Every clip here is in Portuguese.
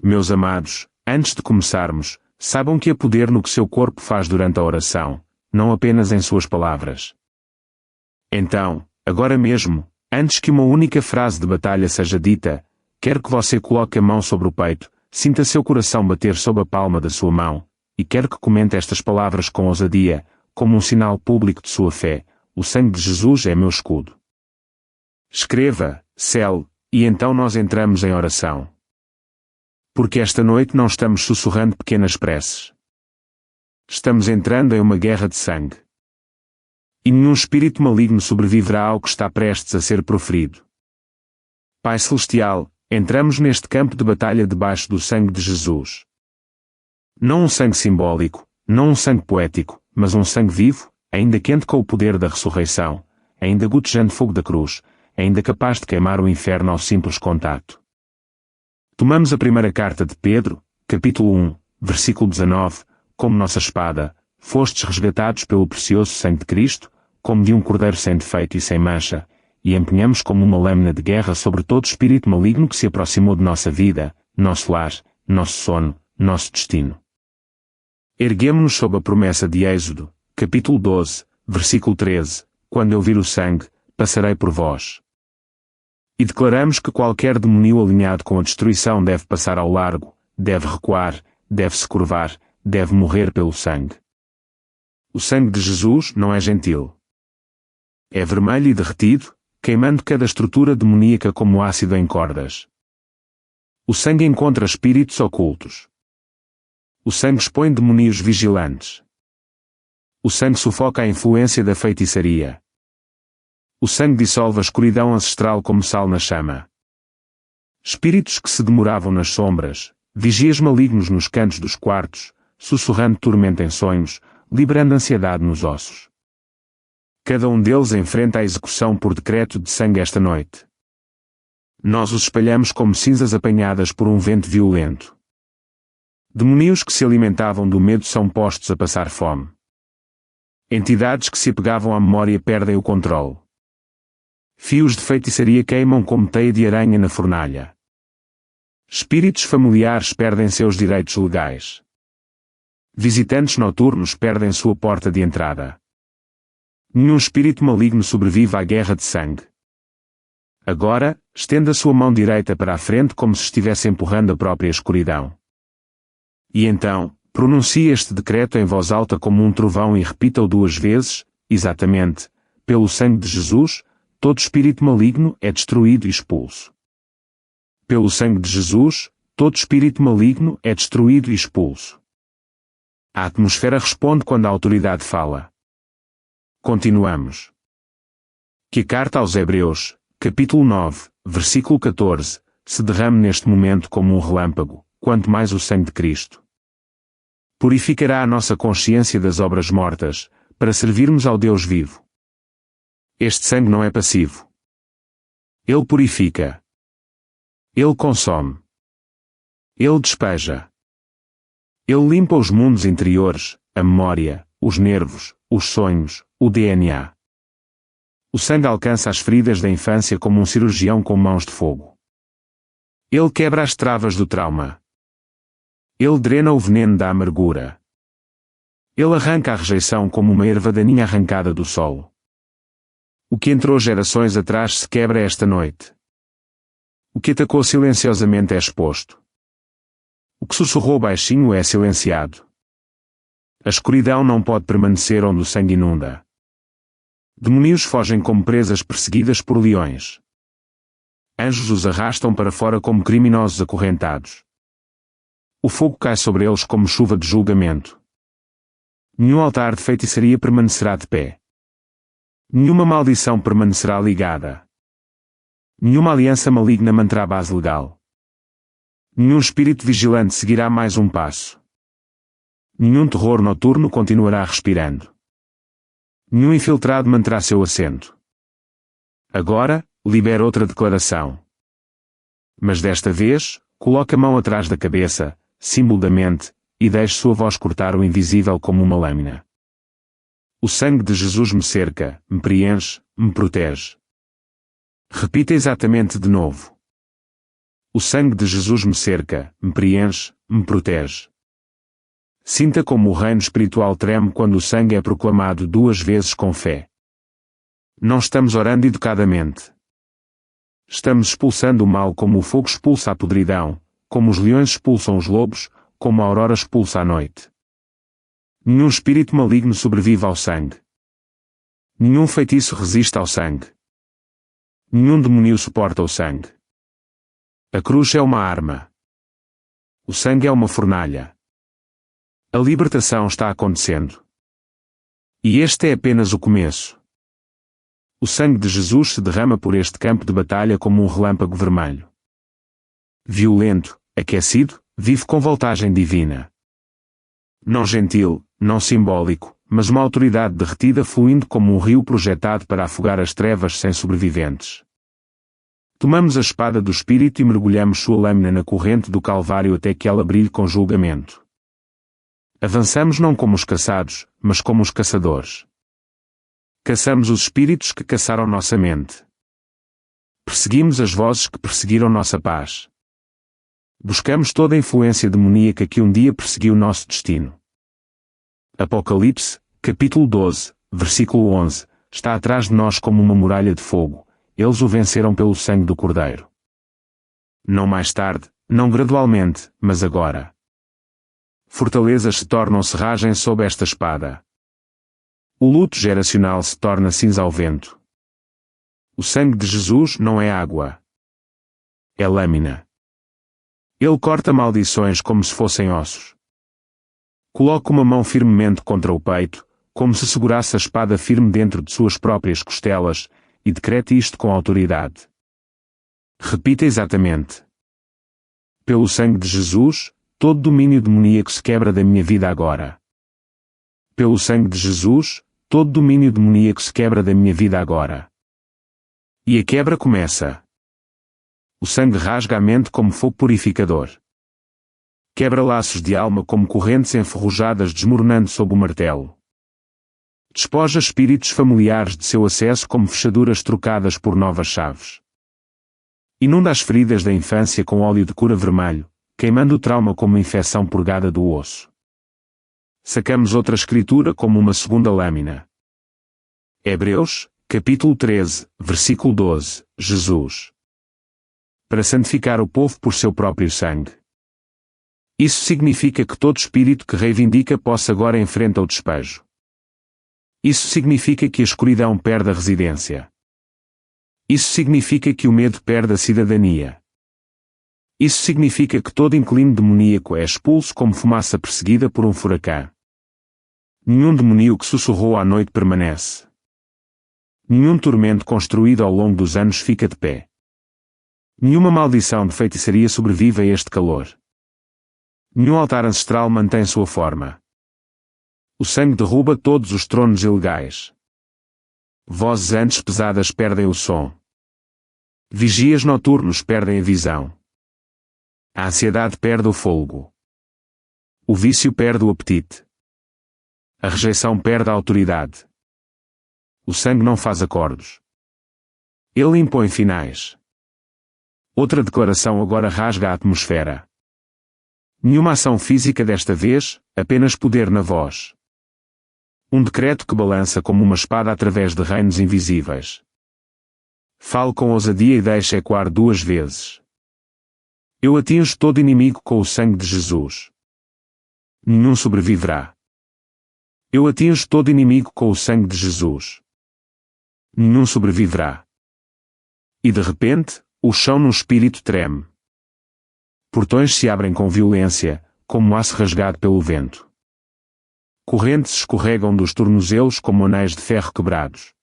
Meus amados, antes de começarmos, saibam que há poder no que seu corpo faz durante a oração, não apenas em suas palavras. Então, agora mesmo, antes que uma única frase de batalha seja dita, quero que você coloque a mão sobre o peito, sinta seu coração bater sob a palma da sua mão, e quero que comente estas palavras com ousadia, como um sinal público de sua fé: o sangue de Jesus é meu escudo. Escreva, cele, e então nós entramos em oração. Porque esta noite não estamos sussurrando pequenas preces. Estamos entrando em uma guerra de sangue. E nenhum espírito maligno sobreviverá ao que está prestes a ser proferido. Pai Celestial, entramos neste campo de batalha debaixo do sangue de Jesus. Não um sangue simbólico, não um sangue poético, mas um sangue vivo, ainda quente com o poder da ressurreição, ainda gotejando fogo da cruz, ainda capaz de queimar o inferno ao simples contato. Tomamos a primeira carta de Pedro, capítulo 1, versículo 19, como nossa espada, fostes resgatados pelo precioso sangue de Cristo, como de um cordeiro sem defeito e sem mancha, e empenhamos como uma lâmina de guerra sobre todo espírito maligno que se aproximou de nossa vida, nosso lar, nosso sono, nosso destino. Erguemo-nos sob a promessa de Êxodo, capítulo 12, versículo 13, quando eu vir o sangue, passarei por vós. E declaramos que qualquer demoníaco alinhado com a destruição deve passar ao largo, deve recuar, deve se curvar, deve morrer pelo sangue. O sangue de Jesus não é gentil. É vermelho e derretido, queimando cada estrutura demoníaca como ácido em cordas. O sangue encontra espíritos ocultos. O sangue expõe demónios vigilantes. O sangue sufoca a influência da feitiçaria. O sangue dissolve a escuridão ancestral como sal na chama. Espíritos que se demoravam nas sombras, vigias malignos nos cantos dos quartos, sussurrando tormento em sonhos, liberando ansiedade nos ossos. Cada um deles enfrenta a execução por decreto de sangue esta noite. Nós os espalhamos como cinzas apanhadas por um vento violento. Demónios que se alimentavam do medo são postos a passar fome. Entidades que se apegavam à memória perdem o controle. Fios de feitiçaria queimam como teia de aranha na fornalha. Espíritos familiares perdem seus direitos legais. Visitantes noturnos perdem sua porta de entrada. Nenhum espírito maligno sobrevive à guerra de sangue. Agora, estenda sua mão direita para a frente como se estivesse empurrando a própria escuridão. E então, pronuncie este decreto em voz alta como um trovão e repita-o 2 vezes, exatamente: pelo sangue de Jesus, todo espírito maligno é destruído e expulso. Pelo sangue de Jesus, todo espírito maligno é destruído e expulso. A atmosfera responde quando a autoridade fala. Continuamos. Que a carta aos Hebreus, capítulo 9, versículo 14, se derrame neste momento como um relâmpago, quanto mais o sangue de Cristo. Purificará a nossa consciência das obras mortas, para servirmos ao Deus vivo. Este sangue não é passivo. Ele purifica. Ele consome. Ele despeja. Ele limpa os mundos interiores, a memória, os nervos, os sonhos, o DNA. O sangue alcança as feridas da infância como um cirurgião com mãos de fogo. Ele quebra as travas do trauma. Ele drena o veneno da amargura. Ele arranca a rejeição como uma erva daninha arrancada do solo. O que entrou gerações atrás se quebra esta noite. O que atacou silenciosamente é exposto. O que sussurrou baixinho é silenciado. A escuridão não pode permanecer onde o sangue inunda. Demónios fogem como presas perseguidas por leões. Anjos os arrastam para fora como criminosos acorrentados. O fogo cai sobre eles como chuva de julgamento. Nenhum altar de feitiçaria permanecerá de pé. Nenhuma maldição permanecerá ligada. Nenhuma aliança maligna manterá base legal. Nenhum espírito vigilante seguirá mais um passo. Nenhum terror noturno continuará respirando. Nenhum infiltrado manterá seu assento. Agora, libera outra declaração. Mas desta vez, coloque a mão atrás da cabeça, símbolo da mente, e deixe sua voz cortar o invisível como uma lâmina. O sangue de Jesus me cerca, me preenche, me protege. Repita exatamente de novo. O sangue de Jesus me cerca, me preenche, me protege. Sinta como o reino espiritual treme quando o sangue é proclamado 2 vezes com fé. Não estamos orando educadamente. Estamos expulsando o mal como o fogo expulsa a podridão, como os leões expulsam os lobos, como a aurora expulsa a noite. Nenhum espírito maligno sobrevive ao sangue. Nenhum feitiço resiste ao sangue. Nenhum demônio suporta o sangue. A cruz é uma arma. O sangue é uma fornalha. A libertação está acontecendo. E este é apenas o começo. O sangue de Jesus se derrama por este campo de batalha como um relâmpago vermelho. Violento, aquecido, vive com voltagem divina. Não gentil, não simbólico, mas uma autoridade derretida fluindo como um rio projetado para afogar as trevas sem sobreviventes. Tomamos a espada do Espírito e mergulhamos sua lâmina na corrente do Calvário até que ela brilhe com julgamento. Avançamos não como os caçados, mas como os caçadores. Caçamos os espíritos que caçaram nossa mente. Perseguimos as vozes que perseguiram nossa paz. Buscamos toda a influência demoníaca que um dia perseguiu nosso destino. Apocalipse, capítulo 12, versículo 11, está atrás de nós como uma muralha de fogo. Eles o venceram pelo sangue do Cordeiro. Não mais tarde, não gradualmente, mas agora. Fortalezas se tornam serragem sob esta espada. O luto geracional se torna cinza ao vento. O sangue de Jesus não é água. É lâmina. Ele corta maldições como se fossem ossos. Coloca uma mão firmemente contra o peito, como se segurasse a espada firme dentro de suas próprias costelas, e decrete isto com autoridade. Repita exatamente. Pelo sangue de Jesus, todo domínio demoníaco se quebra da minha vida agora. Pelo sangue de Jesus, todo domínio demoníaco se quebra da minha vida agora. E a quebra começa. O sangue rasga a mente como fogo purificador. Quebra laços de alma como correntes enferrujadas desmoronando sob o martelo. Despoja espíritos familiares de seu acesso como fechaduras trocadas por novas chaves. Inunda as feridas da infância com óleo de cura vermelho, queimando o trauma como infecção purgada do osso. Sacamos outra escritura como uma segunda lâmina. Hebreus, capítulo 13, versículo 12, Jesus. Para santificar o povo por seu próprio sangue. Isso significa que todo espírito que reivindica posse agora enfrenta o despejo. Isso significa que a escuridão perde a residência. Isso significa que o medo perde a cidadania. Isso significa que todo inclino demoníaco é expulso como fumaça perseguida por um furacão. Nenhum demônio que sussurrou à noite permanece. Nenhum tormento construído ao longo dos anos fica de pé. Nenhuma maldição de feitiçaria sobrevive a este calor. Nenhum altar ancestral mantém sua forma. O sangue derruba todos os tronos ilegais. Vozes antes pesadas perdem o som. Vigias noturnos perdem a visão. A ansiedade perde o fôlego. O vício perde o apetite. A rejeição perde a autoridade. O sangue não faz acordos. Ele impõe finais. Outra declaração agora rasga a atmosfera. Nenhuma ação física desta vez, apenas poder na voz. Um decreto que balança como uma espada através de reinos invisíveis. Fale com ousadia e deixe ecoar 2 vezes. Eu atinjo todo inimigo com o sangue de Jesus. Nenhum sobreviverá. Eu atinjo todo inimigo com o sangue de Jesus. Nenhum sobreviverá. E de repente, o chão no espírito treme. Portões se abrem com violência, como aço rasgado pelo vento. Correntes escorregam dos tornozelos como anéis de ferro quebrados.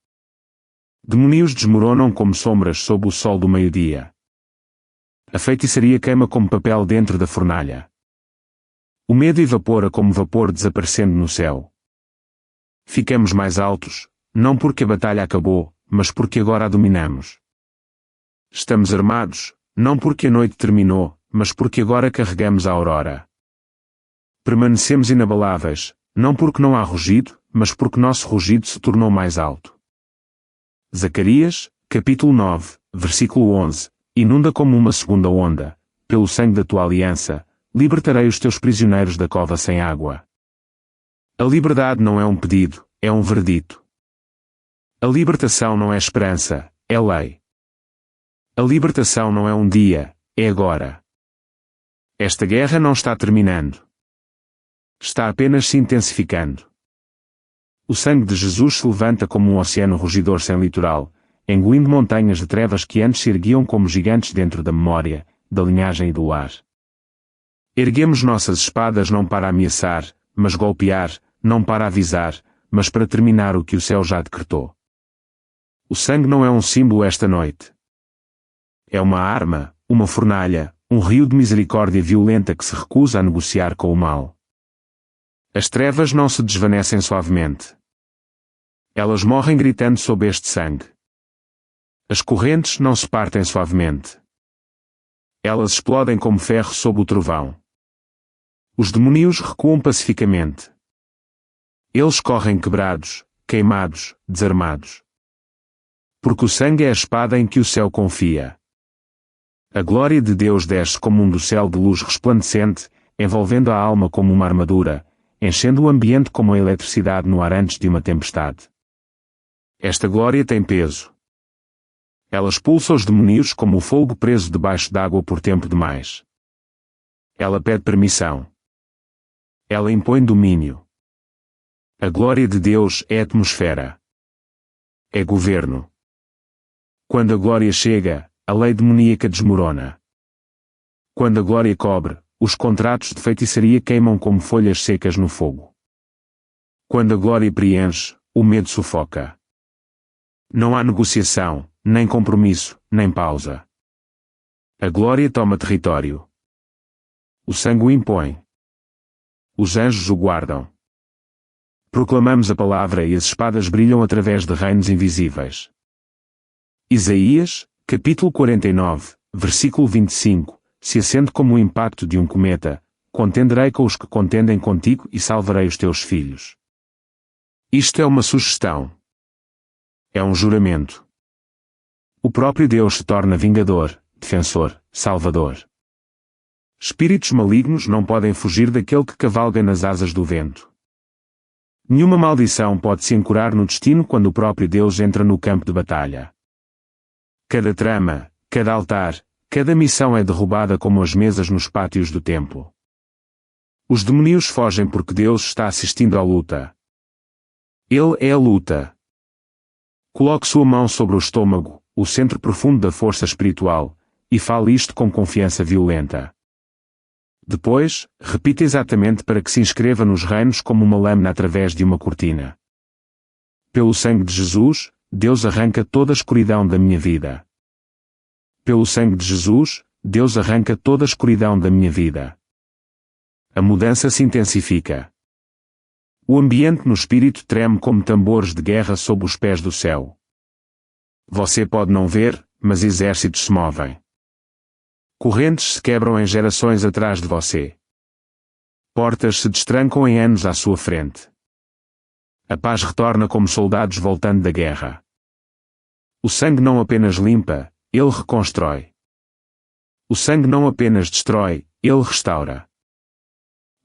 Demônios desmoronam como sombras sob o sol do meio-dia. A feitiçaria queima como papel dentro da fornalha. O medo evapora como vapor desaparecendo no céu. Ficamos mais altos, não porque a batalha acabou, mas porque agora a dominamos. Estamos armados, não porque a noite terminou, mas porque agora carregamos a aurora. Permanecemos inabaláveis, não porque não há rugido, mas porque nosso rugido se tornou mais alto. Zacarias, capítulo 9, versículo 11, inunda como uma segunda onda, pelo sangue da tua aliança, libertarei os teus prisioneiros da cova sem água. A liberdade não é um pedido, é um verdito. A libertação não é esperança, é lei. A libertação não é um dia, é agora. Esta guerra não está terminando. Está apenas se intensificando. O sangue de Jesus se levanta como um oceano rugidor sem litoral, engolindo montanhas de trevas que antes se erguiam como gigantes dentro da memória, da linhagem e do lar. Erguemos nossas espadas não para ameaçar, mas golpear, não para avisar, mas para terminar o que o céu já decretou. O sangue não é um símbolo esta noite. É uma arma, uma fornalha, um rio de misericórdia violenta que se recusa a negociar com o mal. As trevas não se desvanecem suavemente. Elas morrem gritando sob este sangue. As correntes não se partem suavemente. Elas explodem como ferro sob o trovão. Os demónios recuam pacificamente. Eles correm quebrados, queimados, desarmados. Porque o sangue é a espada em que o céu confia. A glória de Deus desce como um dossel de luz resplandecente, envolvendo a alma como uma armadura, enchendo o ambiente como a eletricidade no ar antes de uma tempestade. Esta glória tem peso. Ela expulsa os demónios como o fogo preso debaixo d'água por tempo demais. Ela pede permissão. Ela impõe domínio. A glória de Deus é atmosfera. É governo. Quando a glória chega, a lei demoníaca desmorona. Quando a glória cobre, os contratos de feitiçaria queimam como folhas secas no fogo. Quando a glória preenche, o medo sufoca. Não há negociação, nem compromisso, nem pausa. A glória toma território. O sangue o impõe. Os anjos o guardam. Proclamamos a palavra e as espadas brilham através de reinos invisíveis. Isaías, capítulo 49, versículo 25, se acende como o impacto de um cometa, contenderei com os que contendem contigo e salvarei os teus filhos. Isto é uma sugestão. É um juramento. O próprio Deus se torna vingador, defensor, salvador. Espíritos malignos não podem fugir daquele que cavalga nas asas do vento. Nenhuma maldição pode se ancorar no destino quando o próprio Deus entra no campo de batalha. Cada trama, cada altar, cada missão é derrubada como as mesas nos pátios do templo. Os demónios fogem porque Deus está assistindo à luta. Ele é a luta. Coloque sua mão sobre o estômago, o centro profundo da força espiritual, e fale isto com confiança violenta. Depois, repita exatamente para que se inscreva nos reinos como uma lâmina através de uma cortina. Pelo sangue de Jesus, Deus arranca toda a escuridão da minha vida. Pelo sangue de Jesus, Deus arranca toda a escuridão da minha vida. A mudança se intensifica. O ambiente no espírito treme como tambores de guerra sob os pés do céu. Você pode não ver, mas exércitos se movem. Correntes se quebram em gerações atrás de você. Portas se destrancam em anos à sua frente. A paz retorna como soldados voltando da guerra. O sangue não apenas limpa, ele reconstrói. O sangue não apenas destrói, ele restaura.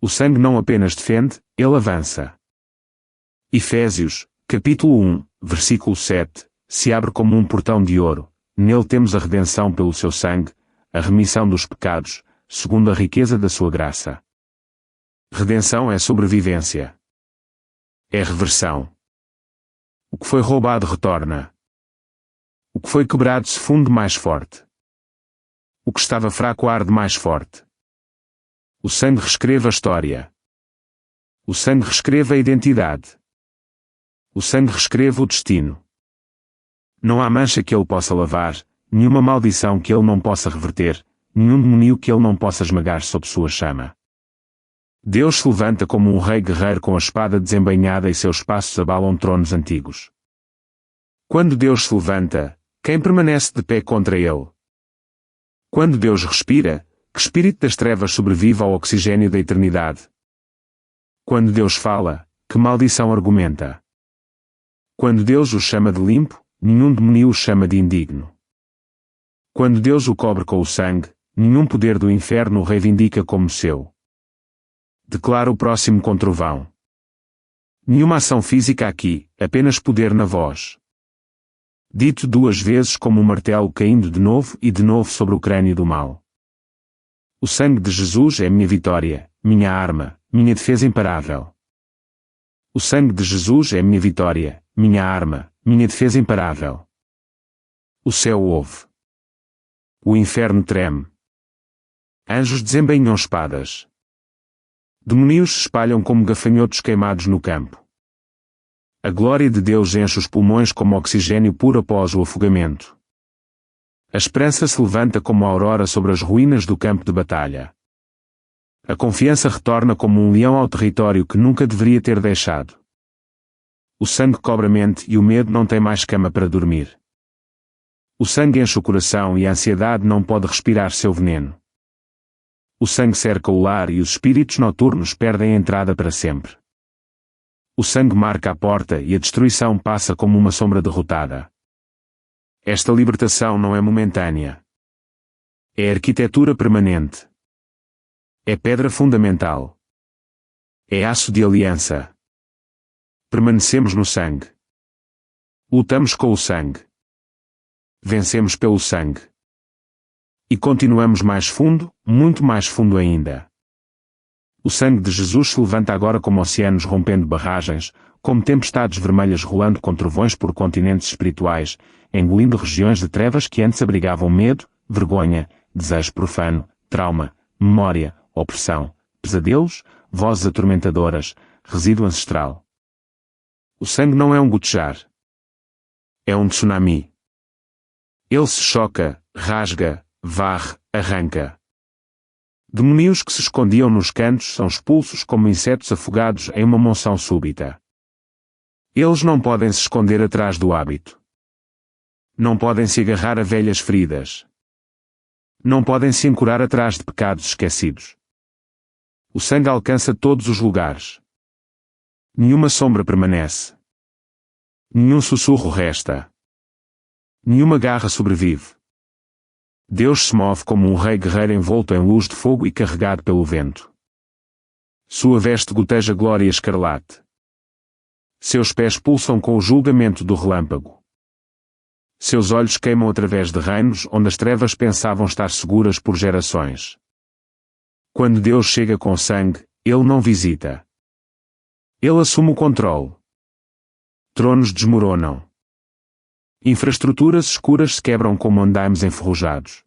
O sangue não apenas defende, ele avança. Efésios, capítulo 1, versículo 7, se abre como um portão de ouro, nele temos a redenção pelo seu sangue, a remissão dos pecados, segundo a riqueza da sua graça. Redenção é sobrevivência. É reversão. O que foi roubado retorna. O que foi quebrado se funde mais forte. O que estava fraco arde mais forte. O sangue reescreve a história. O sangue reescreve a identidade. O sangue reescreve o destino. Não há mancha que ele possa lavar, nenhuma maldição que ele não possa reverter, nenhum demônio que ele não possa esmagar sob sua chama. Deus se levanta como um rei guerreiro com a espada desembainhada e seus passos abalam tronos antigos. Quando Deus se levanta, quem permanece de pé contra ele? Quando Deus respira, que espírito das trevas sobrevive ao oxigênio da eternidade? Quando Deus fala, que maldição argumenta? Quando Deus o chama de limpo, nenhum demônio o chama de indigno. Quando Deus o cobre com o sangue, nenhum poder do inferno o reivindica como seu. Declara o próximo com trovão. Nenhuma ação física aqui, apenas poder na voz. Dito 2 vezes como um martelo caindo de novo e de novo sobre o crânio do mal. O sangue de Jesus é minha vitória, minha arma, minha defesa imparável. O sangue de Jesus é minha vitória, minha arma, minha defesa imparável. O céu ouve. O inferno treme. Anjos desembainham espadas. Demônios se espalham como gafanhotos queimados no campo. A glória de Deus enche os pulmões como oxigênio puro após o afogamento. A esperança se levanta como a aurora sobre as ruínas do campo de batalha. A confiança retorna como um leão ao território que nunca deveria ter deixado. O sangue cobre a mente e o medo não tem mais cama para dormir. O sangue enche o coração e a ansiedade não pode respirar seu veneno. O sangue cerca o lar e os espíritos noturnos perdem a entrada para sempre. O sangue marca a porta e a destruição passa como uma sombra derrotada. Esta libertação não é momentânea. É arquitetura permanente. É pedra fundamental. É aço de aliança. Permanecemos no sangue. Lutamos com o sangue. Vencemos pelo sangue. E continuamos mais fundo, muito mais fundo ainda. O sangue de Jesus se levanta agora como oceanos rompendo barragens, como tempestades vermelhas rolando com trovões por continentes espirituais, engolindo regiões de trevas que antes abrigavam medo, vergonha, desejo profano, trauma, memória, opressão, pesadelos, vozes atormentadoras, resíduo ancestral. O sangue não é um gotejar. É um tsunami. Ele se choca, rasga, varre, arranca. Demônios que se escondiam nos cantos são expulsos como insetos afogados em uma monção súbita. Eles não podem se esconder atrás do hábito. Não podem se agarrar a velhas feridas. Não podem se ancorar atrás de pecados esquecidos. O sangue alcança todos os lugares. Nenhuma sombra permanece. Nenhum sussurro resta. Nenhuma garra sobrevive. Deus se move como um rei guerreiro envolto em luz de fogo e carregado pelo vento. Sua veste goteja glória escarlate. Seus pés pulsam com o julgamento do relâmpago. Seus olhos queimam através de reinos onde as trevas pensavam estar seguras por gerações. Quando Deus chega com sangue, Ele não visita. Ele assume o controle. Tronos desmoronam. Infraestruturas escuras se quebram como andaimes enferrujados.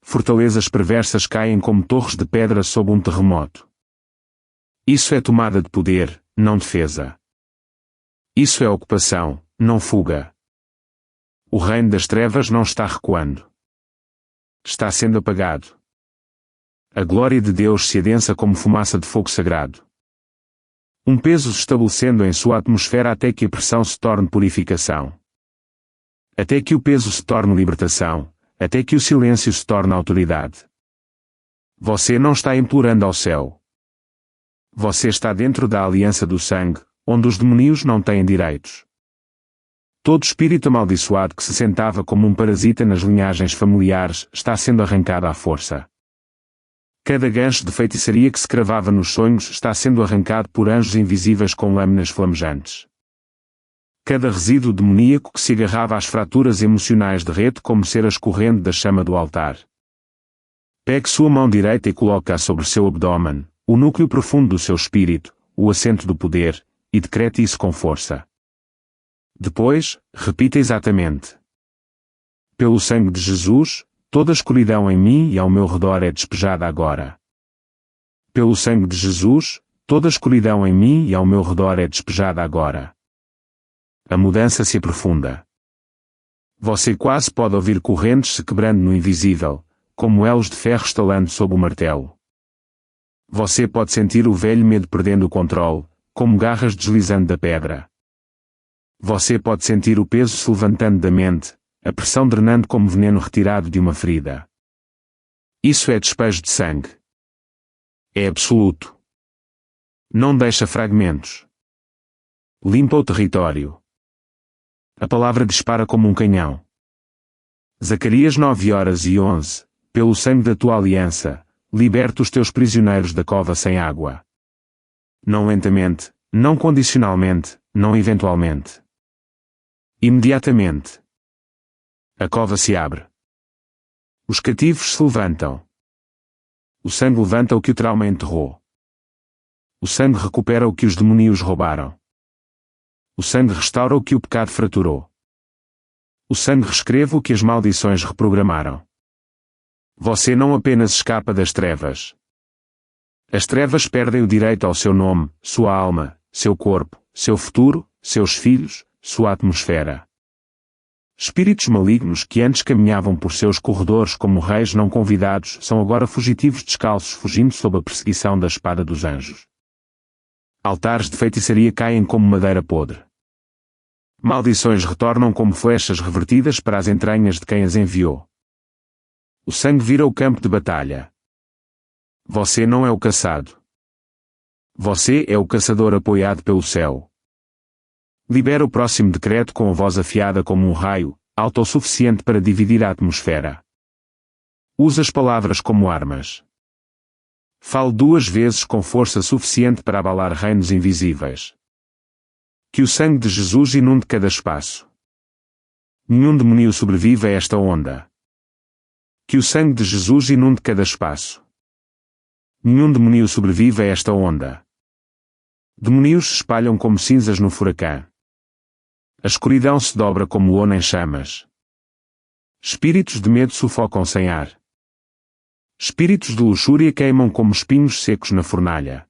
Fortalezas perversas caem como torres de pedra sob um terremoto. Isso é tomada de poder, não defesa. Isso é ocupação, não fuga. O reino das trevas não está recuando. Está sendo apagado. A glória de Deus se adensa como fumaça de fogo sagrado. Um peso se estabelecendo em sua atmosfera até que a pressão se torne purificação. Até que o peso se torne libertação, até que o silêncio se torne autoridade. Você não está implorando ao céu. Você está dentro da aliança do sangue, onde os demônios não têm direitos. Todo espírito amaldiçoado que se sentava como um parasita nas linhagens familiares está sendo arrancado à força. Cada gancho de feitiçaria que se cravava nos sonhos está sendo arrancado por anjos invisíveis com lâminas flamejantes. Cada resíduo demoníaco que se agarrava às fraturas emocionais derrete como cera escorrendo da chama do altar. Pegue sua mão direita e coloque-a sobre seu abdômen, o núcleo profundo do seu espírito, o assento do poder, e decrete isso com força. Depois, repita exatamente. Pelo sangue de Jesus, toda a escuridão em mim e ao meu redor é despejada agora. Pelo sangue de Jesus, toda a escuridão em mim e ao meu redor é despejada agora. A mudança se aprofunda. Você quase pode ouvir correntes se quebrando no invisível, como elos de ferro estalando sob o martelo. Você pode sentir o velho medo perdendo o controle, como garras deslizando da pedra. Você pode sentir o peso se levantando da mente, a pressão drenando como veneno retirado de uma ferida. Isso é despejo de sangue. É absoluto. Não deixa fragmentos. Limpa o território. A palavra dispara como um canhão. Zacarias 9:11, pelo sangue da tua aliança, liberta os teus prisioneiros da cova sem água. Não lentamente, não condicionalmente, não eventualmente. Imediatamente. A cova se abre. Os cativos se levantam. O sangue levanta o que o trauma enterrou. O sangue recupera o que os demónios roubaram. O sangue restaura o que o pecado fraturou. O sangue reescreve o que as maldições reprogramaram. Você não apenas escapa das trevas. As trevas perdem o direito ao seu nome, sua alma, seu corpo, seu futuro, seus filhos, sua atmosfera. Espíritos malignos que antes caminhavam por seus corredores como reis não convidados são agora fugitivos descalços fugindo sob a perseguição da espada dos anjos. Altares de feitiçaria caem como madeira podre. Maldições retornam como flechas revertidas para as entranhas de quem as enviou. O sangue vira o campo de batalha. Você não é o caçado. Você é o caçador apoiado pelo céu. Libera o próximo decreto com a voz afiada como um raio, autossuficiente para dividir a atmosfera. Usa as palavras como armas. Fale 2 vezes com força suficiente para abalar reinos invisíveis. Que o sangue de Jesus inunde cada espaço. Nenhum demônio sobrevive a esta onda. Que o sangue de Jesus inunde cada espaço. Nenhum demônio sobrevive a esta onda. Demônios se espalham como cinzas no furacão. A escuridão se dobra como lona em chamas. Espíritos de medo sufocam sem ar. Espíritos de luxúria queimam como espinhos secos na fornalha.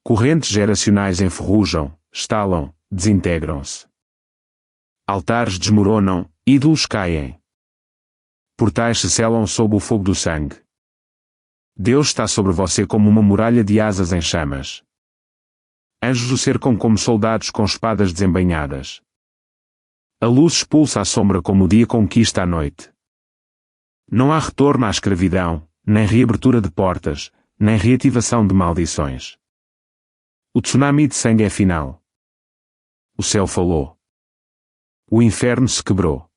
Correntes geracionais enferrujam, estalam, desintegram-se. Altares desmoronam, ídolos caem. Portais se selam sob o fogo do sangue. Deus está sobre você como uma muralha de asas em chamas. Anjos o cercam como soldados com espadas desembainhadas. A luz expulsa a sombra como o dia conquista a noite. Não há retorno à escravidão, nem reabertura de portas, nem reativação de maldições. O tsunami de sangue é final. O céu falou. O inferno se quebrou.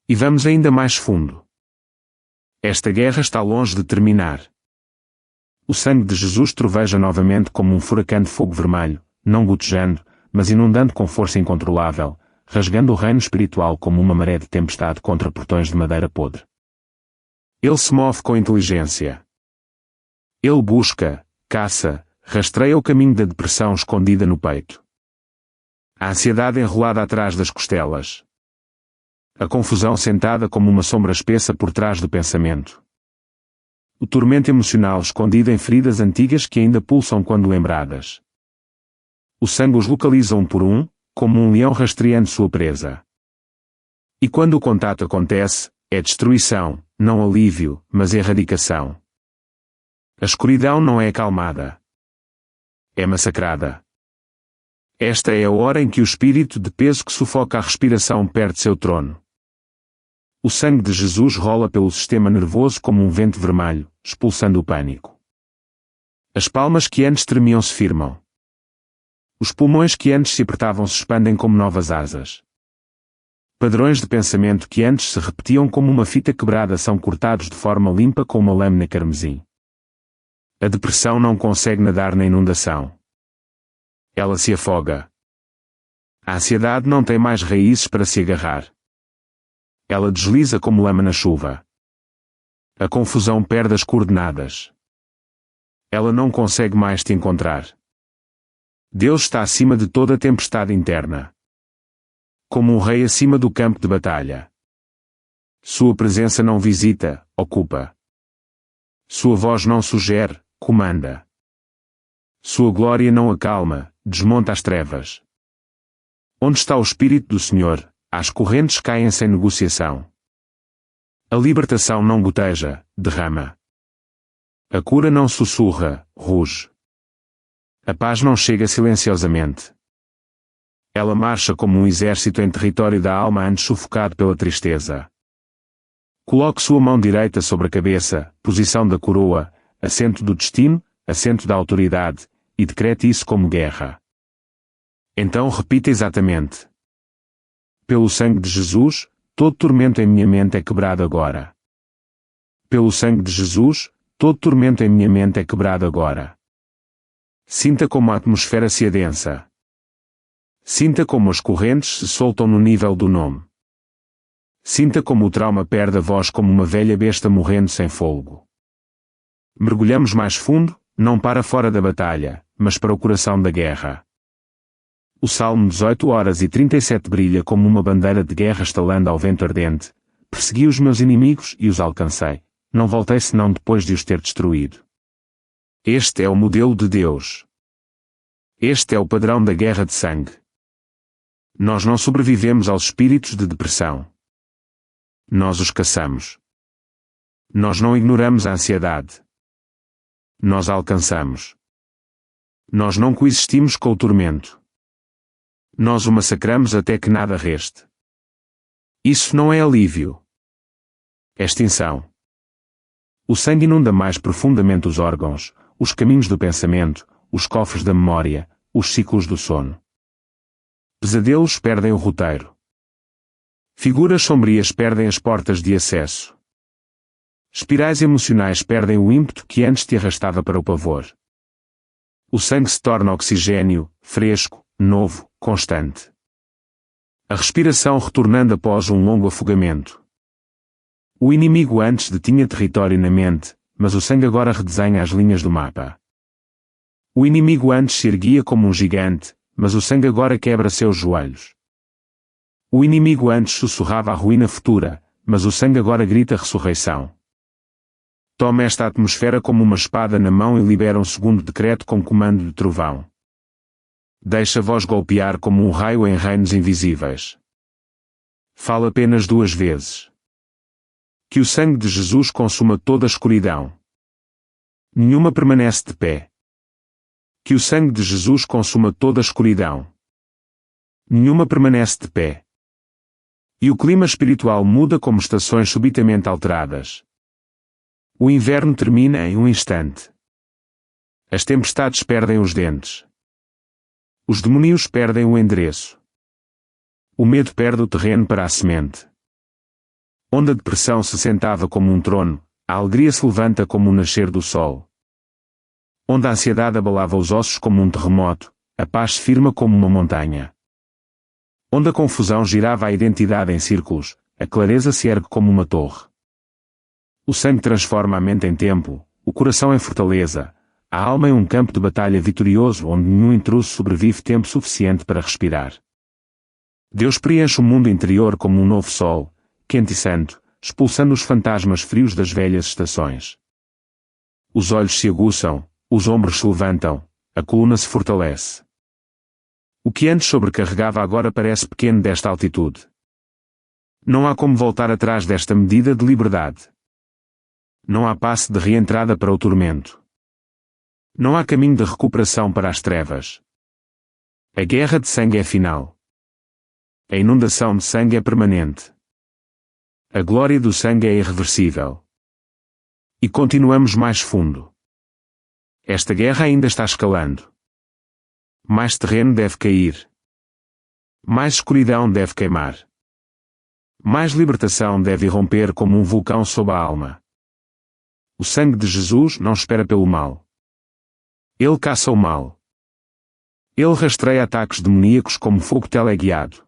E vamos ainda mais fundo. Esta guerra está longe de terminar. O sangue de Jesus troveja novamente como um furacão de fogo vermelho, não gotejando, mas inundando com força incontrolável, rasgando o reino espiritual como uma maré de tempestade contra portões de madeira podre. Ele se move com inteligência. Ele busca, caça, rastreia o caminho da depressão escondida no peito. A ansiedade enrolada atrás das costelas. A confusão sentada como uma sombra espessa por trás do pensamento. O tormento emocional escondido em feridas antigas que ainda pulsam quando lembradas. O sangue os localiza um por um, como um leão rastreando sua presa. E quando o contato acontece, é destruição, não alívio, mas erradicação. A escuridão não é acalmada. É massacrada. Esta é a hora em que o espírito de peso que sufoca a respiração perde seu trono. O sangue de Jesus rola pelo sistema nervoso como um vento vermelho, expulsando o pânico. As palmas que antes tremiam se firmam. Os pulmões que antes se apertavam se expandem como novas asas. Padrões de pensamento que antes se repetiam como uma fita quebrada são cortados de forma limpa com uma lâmina carmesim. A depressão não consegue nadar na inundação. Ela se afoga. A ansiedade não tem mais raízes para se agarrar. Ela desliza como lama na chuva. A confusão perde as coordenadas. Ela não consegue mais te encontrar. Deus está acima de toda a tempestade interna. Como um rei acima do campo de batalha. Sua presença não visita, ocupa. Sua voz não sugere, comanda. Sua glória não acalma, desmonta as trevas. Onde está o Espírito do Senhor, as correntes caem sem negociação. A libertação não goteja, derrama. A cura não sussurra, ruge. A paz não chega silenciosamente. Ela marcha como um exército em território da alma antes sufocado pela tristeza. Coloque sua mão direita sobre a cabeça, posição da coroa, assento do destino, assento da autoridade, e decrete isso como guerra. Então repita exatamente. Pelo sangue de Jesus, todo tormento em minha mente é quebrado agora. Pelo sangue de Jesus, todo tormento em minha mente é quebrado agora. Sinta como a atmosfera se adensa. Sinta como as correntes se soltam no nível do nome. Sinta como o trauma perde a voz como uma velha besta morrendo sem fôlego. Mergulhamos mais fundo, não para fora da batalha, mas para o coração da guerra. O Salmo 18:37 brilha como uma bandeira de guerra estalando ao vento ardente. Persegui os meus inimigos e os alcancei. Não voltei senão depois de os ter destruído. Este é o modelo de Deus. Este é o padrão da guerra de sangue. Nós não sobrevivemos aos espíritos de depressão. Nós os caçamos. Nós não ignoramos a ansiedade. Nós a alcançamos. Nós não coexistimos com o tormento. Nós o massacramos até que nada reste. Isso não é alívio. É extinção. O sangue inunda mais profundamente os órgãos, os caminhos do pensamento, os cofres da memória, os ciclos do sono. Pesadelos perdem o roteiro. Figuras sombrias perdem as portas de acesso. Espirais emocionais perdem o ímpeto que antes te arrastava para o pavor. O sangue se torna oxigênio, fresco, novo, constante. A respiração retornando após um longo afogamento. O inimigo antes detinha território na mente, mas o sangue agora redesenha as linhas do mapa. O inimigo antes se erguia como um gigante, mas o sangue agora quebra seus joelhos. O inimigo antes sussurrava a ruína futura, mas o sangue agora grita ressurreição. Toma esta atmosfera como uma espada na mão e libera um segundo decreto com comando de trovão. Deixa a voz golpear como um raio em reinos invisíveis. Fala apenas 2 vezes. Que o sangue de Jesus consuma toda a escuridão. Nenhuma permanece de pé. Que o sangue de Jesus consuma toda a escuridão. Nenhuma permanece de pé. E o clima espiritual muda como estações subitamente alteradas. O inverno termina em um instante. As tempestades perdem os dentes. Os demônios perdem o endereço. O medo perde o terreno para a semente. Onde a depressão se sentava como um trono, a alegria se levanta como o nascer do sol. Onde a ansiedade abalava os ossos como um terremoto, a paz se firma como uma montanha. Onde a confusão girava a identidade em círculos, a clareza se ergue como uma torre. O sangue transforma a mente em templo, o coração em fortaleza, a alma em um campo de batalha vitorioso onde nenhum intruso sobrevive tempo suficiente para respirar. Deus preenche o mundo interior como um novo sol, quente e santo, expulsando os fantasmas frios das velhas estações. Os olhos se aguçam, os ombros se levantam, a coluna se fortalece. O que antes sobrecarregava agora parece pequeno desta altitude. Não há como voltar atrás desta medida de liberdade. Não há passe de reentrada para o tormento. Não há caminho de recuperação para as trevas. A guerra de sangue é final. A inundação de sangue é permanente. A glória do sangue é irreversível. E continuamos mais fundo. Esta guerra ainda está escalando. Mais terreno deve cair. Mais escuridão deve queimar. Mais libertação deve irromper como um vulcão sob a alma. O sangue de Jesus não espera pelo mal. Ele caça o mal. Ele rastreia ataques demoníacos como fogo teleguiado.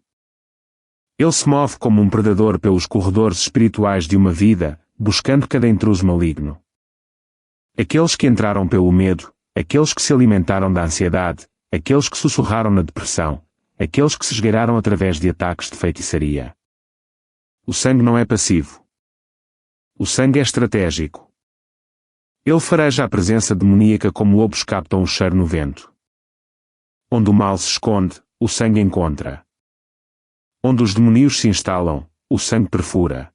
Ele se move como um predador pelos corredores espirituais de uma vida, buscando cada intruso maligno. Aqueles que entraram pelo medo, aqueles que se alimentaram da ansiedade, aqueles que sussurraram na depressão, aqueles que se esgueiraram através de ataques de feitiçaria. O sangue não é passivo. O sangue é estratégico. Ele fareja a presença demoníaca como lobos captam o cheiro no vento. Onde o mal se esconde, o sangue encontra. Onde os demónios se instalam, o sangue perfura.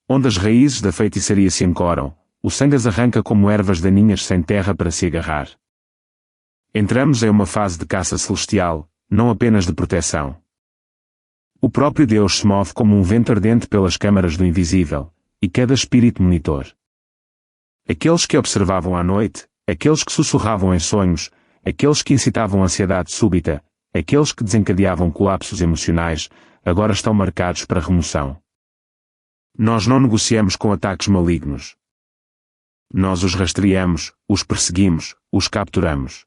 Onde as raízes da feitiçaria se encoram, o sangue as arranca como ervas daninhas sem terra para se agarrar. Entramos em uma fase de caça celestial, não apenas de proteção. O próprio Deus se move como um vento ardente pelas câmaras do invisível, e cada espírito monitor. Aqueles que observavam à noite, aqueles que sussurravam em sonhos, aqueles que incitavam ansiedade súbita, aqueles que desencadeavam colapsos emocionais, agora estão marcados para remoção. Nós não negociamos com ataques malignos. Nós os rastreamos, os perseguimos, os capturamos.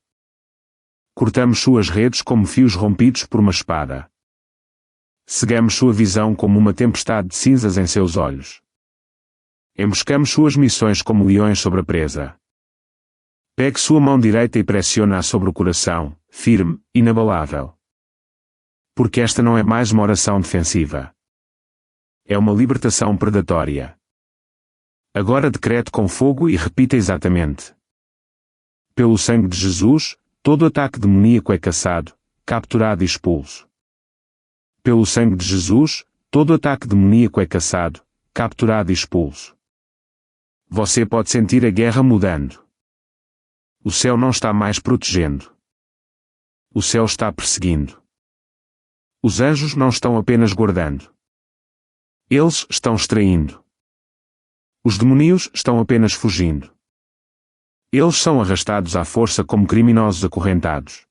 Cortamos suas redes como fios rompidos por uma espada. Cegamos sua visão como uma tempestade de cinzas em seus olhos. Emboscamos suas missões como leões sobre a presa. Pegue sua mão direita e pressione-a sobre o coração, firme, inabalável. Porque esta não é mais uma oração defensiva. É uma libertação predatória. Agora decreto com fogo e repita exatamente. Pelo sangue de Jesus, todo ataque demoníaco é caçado, capturado e expulso. Pelo sangue de Jesus, todo ataque demoníaco é caçado, capturado e expulso. Você pode sentir a guerra mudando. O céu não está mais protegendo. O céu está perseguindo. Os anjos não estão apenas guardando. Eles estão extraindo. Os demónios estão apenas fugindo. Eles são arrastados à força como criminosos acorrentados.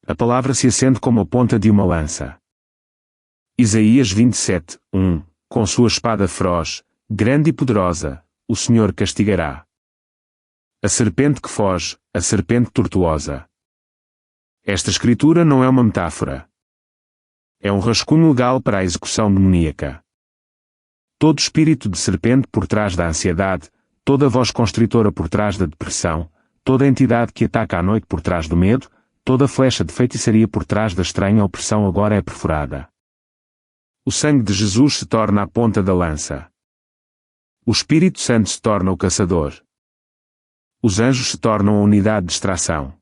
A palavra se acende como a ponta de uma lança. Isaías 27, 1. Com sua espada feroz, grande e poderosa, o Senhor castigará. A serpente que foge, a serpente tortuosa. Esta escritura não é uma metáfora. É um rascunho legal para a execução demoníaca. Todo espírito de serpente por trás da ansiedade, toda voz constritora por trás da depressão, toda entidade que ataca à noite por trás do medo, toda flecha de feitiçaria por trás da estranha opressão agora é perfurada. O sangue de Jesus se torna a ponta da lança. O Espírito Santo se torna o caçador. Os anjos se tornam a unidade de extração.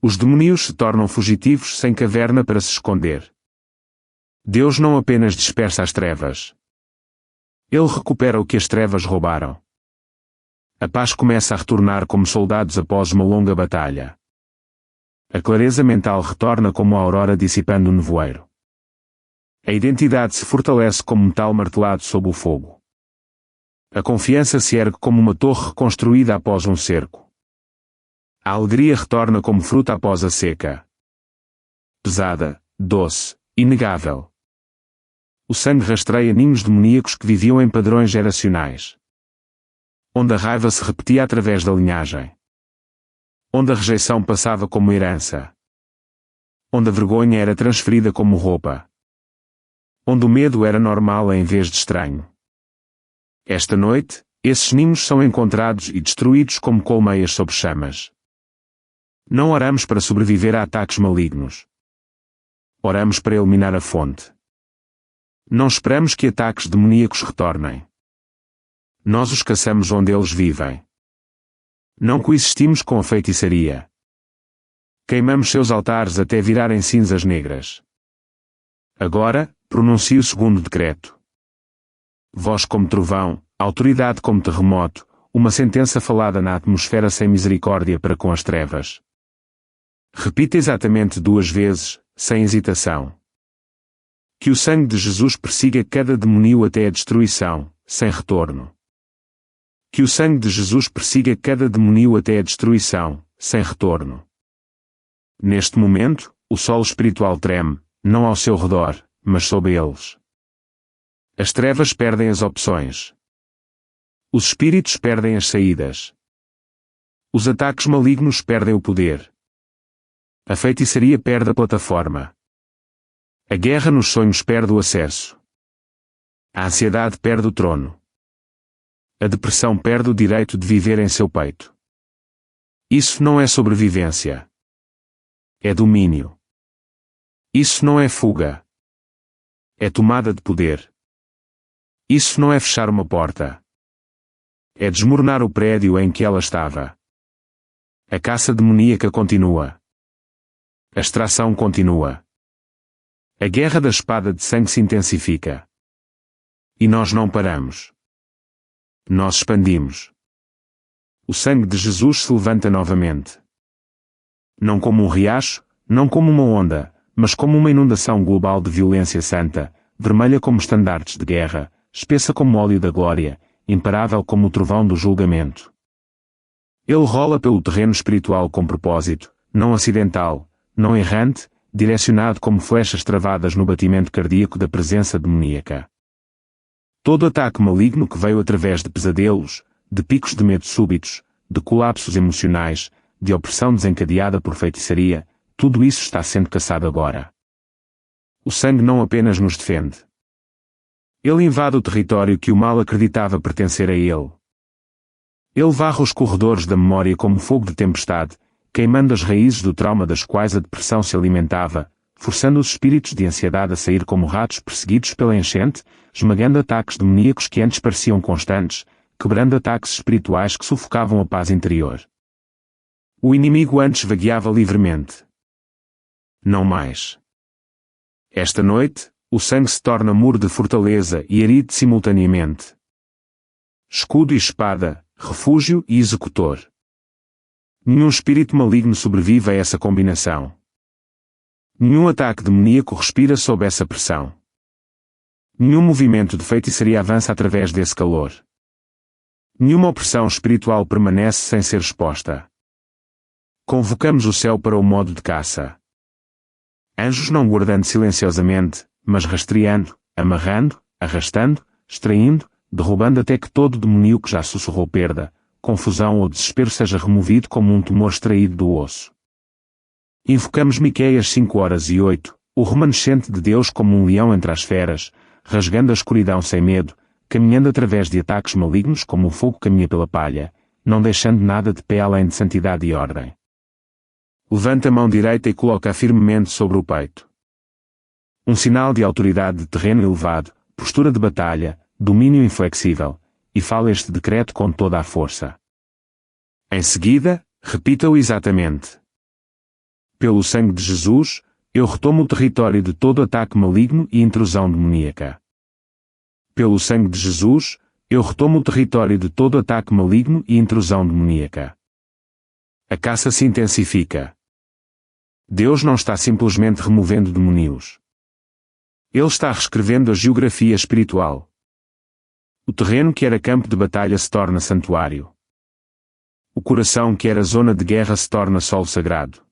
Os demónios se tornam fugitivos sem caverna para se esconder. Deus não apenas dispersa as trevas. Ele recupera o que as trevas roubaram. A paz começa a retornar como soldados após uma longa batalha. A clareza mental retorna como a aurora dissipando o nevoeiro. A identidade se fortalece como metal martelado sob o fogo. A confiança se ergue como uma torre reconstruída após um cerco. A alegria retorna como fruta após a seca. Pesada, doce, inegável. O sangue rastreia ninhos demoníacos que viviam em padrões geracionais. Onde a raiva se repetia através da linhagem. Onde a rejeição passava como herança. Onde a vergonha era transferida como roupa. Onde o medo era normal em vez de estranho. Esta noite, esses ninhos são encontrados e destruídos como colmeias sob chamas. Não oramos para sobreviver a ataques malignos. Oramos para eliminar a fonte. Não esperamos que ataques demoníacos retornem. Nós os caçamos onde eles vivem. Não coexistimos com a feitiçaria. Queimamos seus altares até virarem cinzas negras. Agora, pronuncie o segundo decreto. Voz como trovão, autoridade como terremoto, uma sentença falada na atmosfera sem misericórdia para com as trevas. Repita exatamente 2 vezes, sem hesitação. Que o sangue de Jesus persiga cada demoníaco até a destruição, sem retorno. Que o sangue de Jesus persiga cada demoníaco até a destruição, sem retorno. Neste momento, o solo espiritual treme, não ao seu redor, mas sob eles. As trevas perdem as opções. Os espíritos perdem as saídas. Os ataques malignos perdem o poder. A feitiçaria perde a plataforma. A guerra nos sonhos perde o acesso. A ansiedade perde o trono. A depressão perde o direito de viver em seu peito. Isso não é sobrevivência. É domínio. Isso não é fuga. É tomada de poder. Isso não é fechar uma porta. É desmoronar o prédio em que ela estava. A caça demoníaca continua. A extração continua. A guerra da espada de sangue se intensifica. E nós não paramos. Nós expandimos. O sangue de Jesus se levanta novamente. Não como um riacho, não como uma onda, mas como uma inundação global de violência santa, vermelha como estandartes de guerra, espessa como óleo da glória, imparável como o trovão do julgamento. Ele rola pelo terreno espiritual com propósito, não acidental, não errante, direcionado como flechas travadas no batimento cardíaco da presença demoníaca. Todo ataque maligno que veio através de pesadelos, de picos de medo súbitos, de colapsos emocionais, de opressão desencadeada por feitiçaria, tudo isso está sendo caçado agora. O sangue não apenas nos defende. Ele invade o território que o mal acreditava pertencer a ele. Ele varre os corredores da memória como fogo de tempestade, queimando as raízes do trauma das quais a depressão se alimentava, forçando os espíritos de ansiedade a sair como ratos perseguidos pela enchente, esmagando ataques demoníacos que antes pareciam constantes, quebrando ataques espirituais que sufocavam a paz interior. O inimigo antes vagueava livremente. Não mais. Esta noite, o sangue se torna muro de fortaleza e aride simultaneamente. Escudo e espada, refúgio e executor. Nenhum espírito maligno sobrevive a essa combinação. Nenhum ataque demoníaco respira sob essa pressão. Nenhum movimento de feitiçaria avança através desse calor. Nenhuma opressão espiritual permanece sem ser exposta. Convocamos o céu para o modo de caça. Anjos não guardando silenciosamente, mas rastreando, amarrando, arrastando, extraindo, derrubando até que todo demoníaco que já sussurrou perda, confusão ou desespero seja removido como um tumor extraído do osso. Invocamos Miqueias 5:8, o remanescente de Deus como um leão entre as feras, rasgando a escuridão sem medo, caminhando através de ataques malignos como o fogo caminha pela palha, não deixando nada de pé além de santidade e ordem. Levanta a mão direita e coloca-a firmemente sobre o peito. Um sinal de autoridade de terreno elevado, postura de batalha, domínio inflexível, e fala este decreto com toda a força. Em seguida, repita-o exatamente. Pelo sangue de Jesus, eu retomo o território de todo ataque maligno e intrusão demoníaca. Pelo sangue de Jesus, eu retomo o território de todo ataque maligno e intrusão demoníaca. A caça se intensifica. Deus não está simplesmente removendo demónios. Ele está reescrevendo a geografia espiritual. O terreno que era campo de batalha se torna santuário. O coração que era zona de guerra se torna solo sagrado.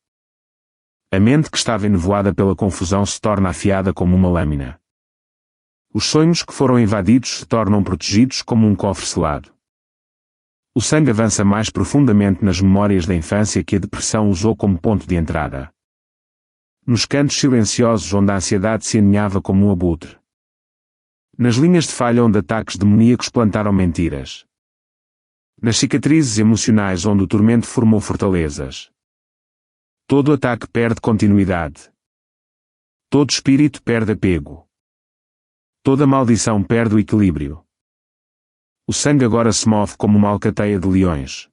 A mente que estava enevoada pela confusão se torna afiada como uma lâmina. Os sonhos que foram invadidos se tornam protegidos como um cofre selado. O sangue avança mais profundamente nas memórias da infância que a depressão usou como ponto de entrada. Nos cantos silenciosos onde a ansiedade se aninhava como um abutre. Nas linhas de falha onde ataques demoníacos plantaram mentiras. Nas cicatrizes emocionais onde o tormento formou fortalezas. Todo ataque perde continuidade. Todo espírito perde apego. Toda maldição perde o equilíbrio. O sangue agora se move como uma alcateia de leões.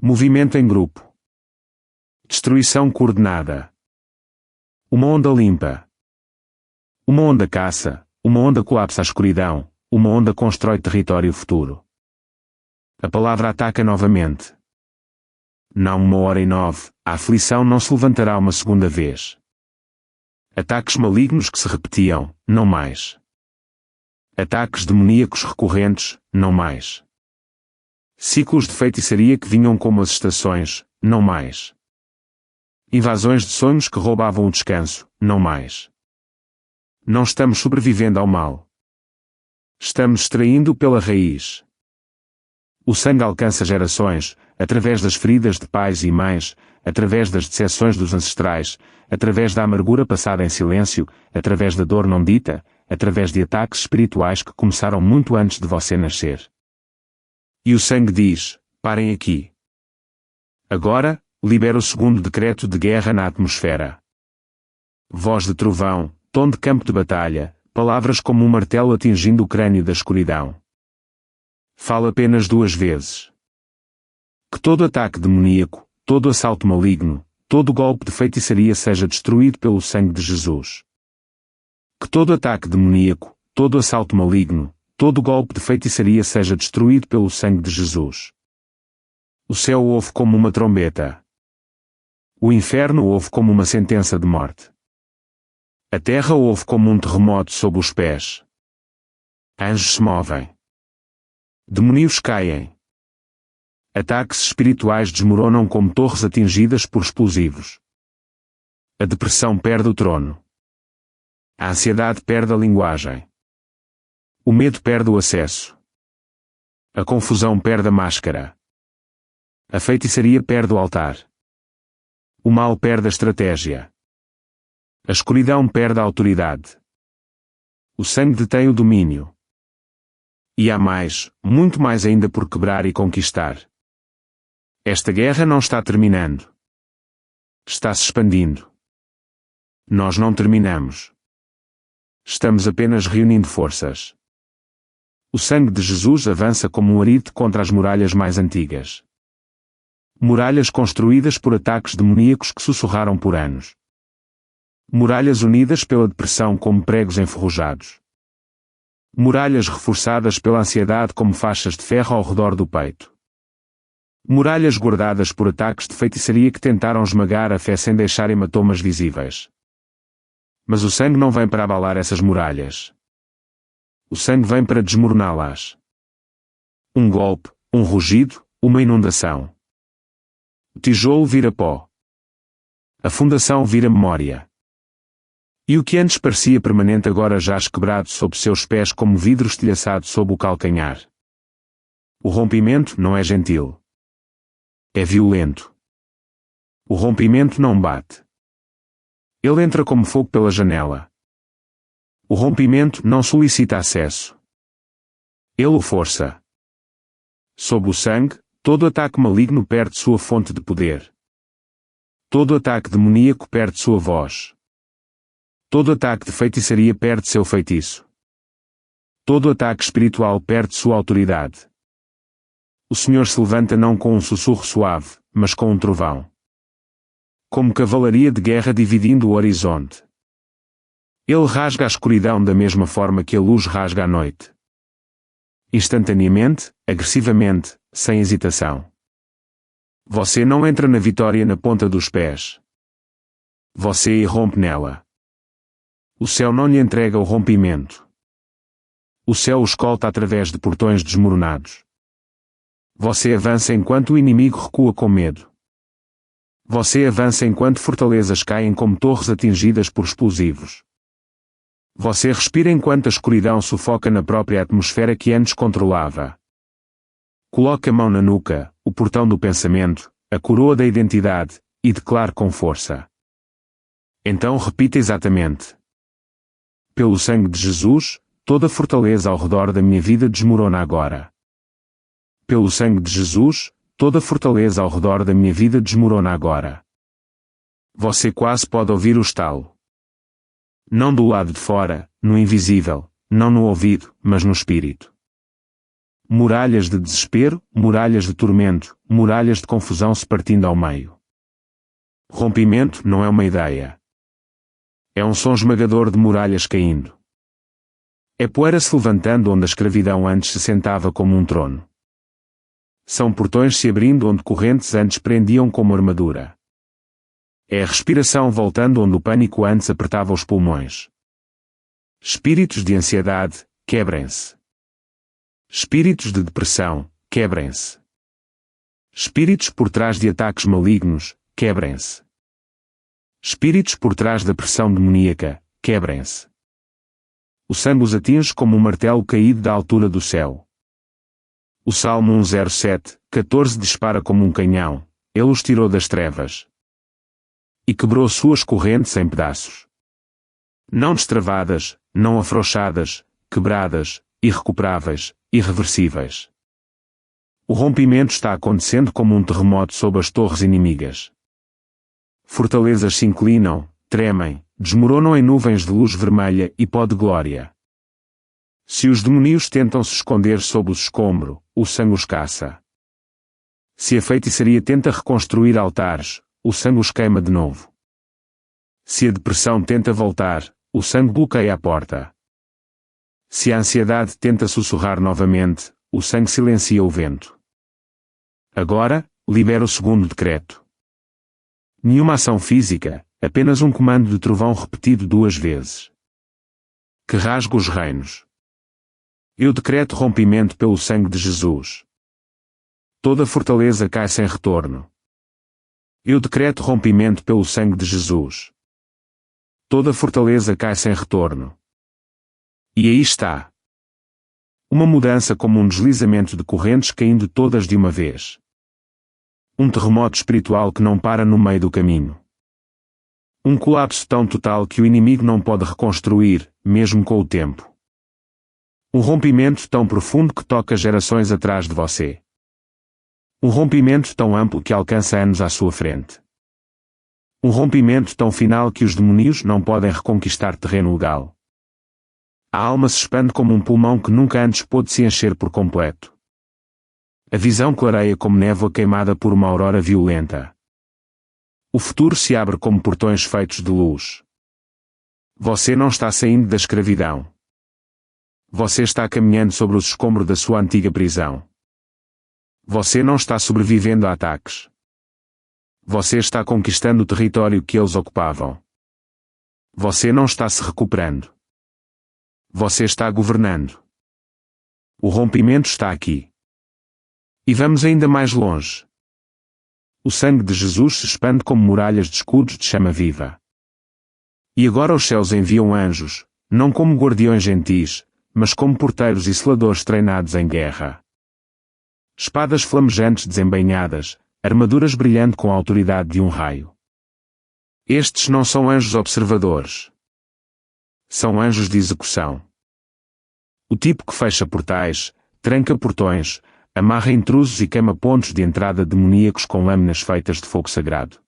Movimento em grupo. Destruição coordenada. Uma onda limpa. Uma onda caça, uma onda colapsa a escuridão, uma onda constrói território futuro. A palavra ataca novamente. Não 1h09, a aflição não se levantará uma segunda vez. Ataques malignos que se repetiam, não mais. Ataques demoníacos recorrentes, não mais. Ciclos de feitiçaria que vinham como as estações, não mais. Invasões de sonhos que roubavam o descanso, não mais. Não estamos sobrevivendo ao mal. Estamos extraindo-o pela raiz. O sangue alcança gerações, através das feridas de pais e mães, através das decepções dos ancestrais, através da amargura passada em silêncio, através da dor não dita, através de ataques espirituais que começaram muito antes de você nascer. E o sangue diz: parem aqui. Agora, libera o segundo decreto de guerra na atmosfera. Voz de trovão, tom de campo de batalha, palavras como um martelo atingindo o crânio da escuridão. Fala apenas 2 vezes. Que todo ataque demoníaco, todo assalto maligno, todo golpe de feitiçaria seja destruído pelo sangue de Jesus. Que todo ataque demoníaco, todo assalto maligno, todo golpe de feitiçaria seja destruído pelo sangue de Jesus. O céu ouve como uma trombeta. O inferno ouve como uma sentença de morte. A terra ouve como um terremoto sob os pés. Anjos se movem. Demónios caem. Ataques espirituais desmoronam como torres atingidas por explosivos. A depressão perde o trono. A ansiedade perde a linguagem. O medo perde o acesso. A confusão perde a máscara. A feitiçaria perde o altar. O mal perde a estratégia. A escuridão perde a autoridade. O sangue detém o domínio. E há mais, muito mais ainda por quebrar e conquistar. Esta guerra não está terminando. Está se expandindo. Nós não terminamos. Estamos apenas reunindo forças. O sangue de Jesus avança como um ariete contra as muralhas mais antigas. Muralhas construídas por ataques demoníacos que sussurraram por anos. Muralhas unidas pela depressão como pregos enferrujados. Muralhas reforçadas pela ansiedade como faixas de ferro ao redor do peito. Muralhas guardadas por ataques de feitiçaria que tentaram esmagar a fé sem deixar hematomas visíveis. Mas o sangue não vem para abalar essas muralhas. O sangue vem para desmoroná-las. Um golpe, um rugido, uma inundação. O tijolo vira pó. A fundação vira memória. E o que antes parecia permanente agora jaz quebrado sob seus pés como vidro estilhaçado sob o calcanhar. O rompimento não é gentil. É violento. O rompimento não bate. Ele entra como fogo pela janela. O rompimento não solicita acesso. Ele o força. Sob o sangue, todo ataque maligno perde sua fonte de poder. Todo ataque demoníaco perde sua voz. Todo ataque de feitiçaria perde seu feitiço. Todo ataque espiritual perde sua autoridade. O Senhor se levanta não com um sussurro suave, mas com um trovão. Como cavalaria de guerra dividindo o horizonte. Ele rasga a escuridão da mesma forma que a luz rasga a noite. Instantaneamente, agressivamente, sem hesitação. Você não entra na vitória na ponta dos pés. Você irrompe nela. O céu não lhe entrega o rompimento. O céu o escolta através de portões desmoronados. Você avança enquanto o inimigo recua com medo. Você avança enquanto fortalezas caem como torres atingidas por explosivos. Você respira enquanto a escuridão sufoca na própria atmosfera que antes controlava. Coloque a mão na nuca, o portão do pensamento, a coroa da identidade, e declare com força. Então repita exatamente. Pelo sangue de Jesus, toda fortaleza ao redor da minha vida desmorona agora. Pelo sangue de Jesus, toda fortaleza ao redor da minha vida desmorona agora. Você quase pode ouvir o estalo. Não do lado de fora, no invisível, não no ouvido, mas no espírito. Muralhas de desespero, muralhas de tormento, muralhas de confusão se partindo ao meio. Rompimento não é uma ideia. É um som esmagador de muralhas caindo. É poeira se levantando onde a escravidão antes se sentava como um trono. São portões se abrindo onde correntes antes prendiam como armadura. É a respiração voltando onde o pânico antes apertava os pulmões. Espíritos de ansiedade, quebrem-se. Espíritos de depressão, quebrem-se. Espíritos por trás de ataques malignos, quebrem-se. Espíritos por trás da pressão demoníaca, quebrem-se. O sangue os atinge como um martelo caído da altura do céu. O Salmo 107:14 dispara como um canhão, ele os tirou das trevas. E quebrou suas correntes em pedaços. Não destravadas, não afrouxadas, quebradas, irrecuperáveis, irreversíveis. O rompimento está acontecendo como um terremoto sob as torres inimigas. Fortalezas se inclinam, tremem, desmoronam em nuvens de luz vermelha e pó de glória. Se os demónios tentam se esconder sob os escombros, o sangue os caça. Se a feitiçaria tenta reconstruir altares, o sangue os queima de novo. Se a depressão tenta voltar, o sangue bloqueia a porta. Se a ansiedade tenta sussurrar novamente, o sangue silencia o vento. Agora, libera o segundo decreto. Nenhuma ação física, apenas um comando de trovão repetido 2 vezes. Que rasga os reinos. Eu decreto rompimento pelo sangue de Jesus. Toda fortaleza cai sem retorno. Eu decreto rompimento pelo sangue de Jesus. Toda fortaleza cai sem retorno. E aí está. Uma mudança como um deslizamento de correntes caindo todas de uma vez. Um terremoto espiritual que não para no meio do caminho. Um colapso tão total que o inimigo não pode reconstruir, mesmo com o tempo. Um rompimento tão profundo que toca gerações atrás de você. Um rompimento tão amplo que alcança anos à sua frente. Um rompimento tão final que os demônios não podem reconquistar terreno legal. A alma se expande como um pulmão que nunca antes pôde se encher por completo. A visão clareia como névoa queimada por uma aurora violenta. O futuro se abre como portões feitos de luz. Você não está saindo da escravidão. Você está caminhando sobre os escombros da sua antiga prisão. Você não está sobrevivendo a ataques. Você está conquistando o território que eles ocupavam. Você não está se recuperando. Você está governando. O rompimento está aqui. E vamos ainda mais longe. O sangue de Jesus se expande como muralhas de escudos de chama viva. E agora os céus enviam anjos, não como guardiões gentis, mas como porteiros e seladores treinados em guerra. Espadas flamejantes desembainhadas, armaduras brilhando com a autoridade de um raio. Estes não são anjos observadores. São anjos de execução. O tipo que fecha portais, tranca portões, amarra intrusos e queima pontos de entrada demoníacos com lâminas feitas de fogo sagrado.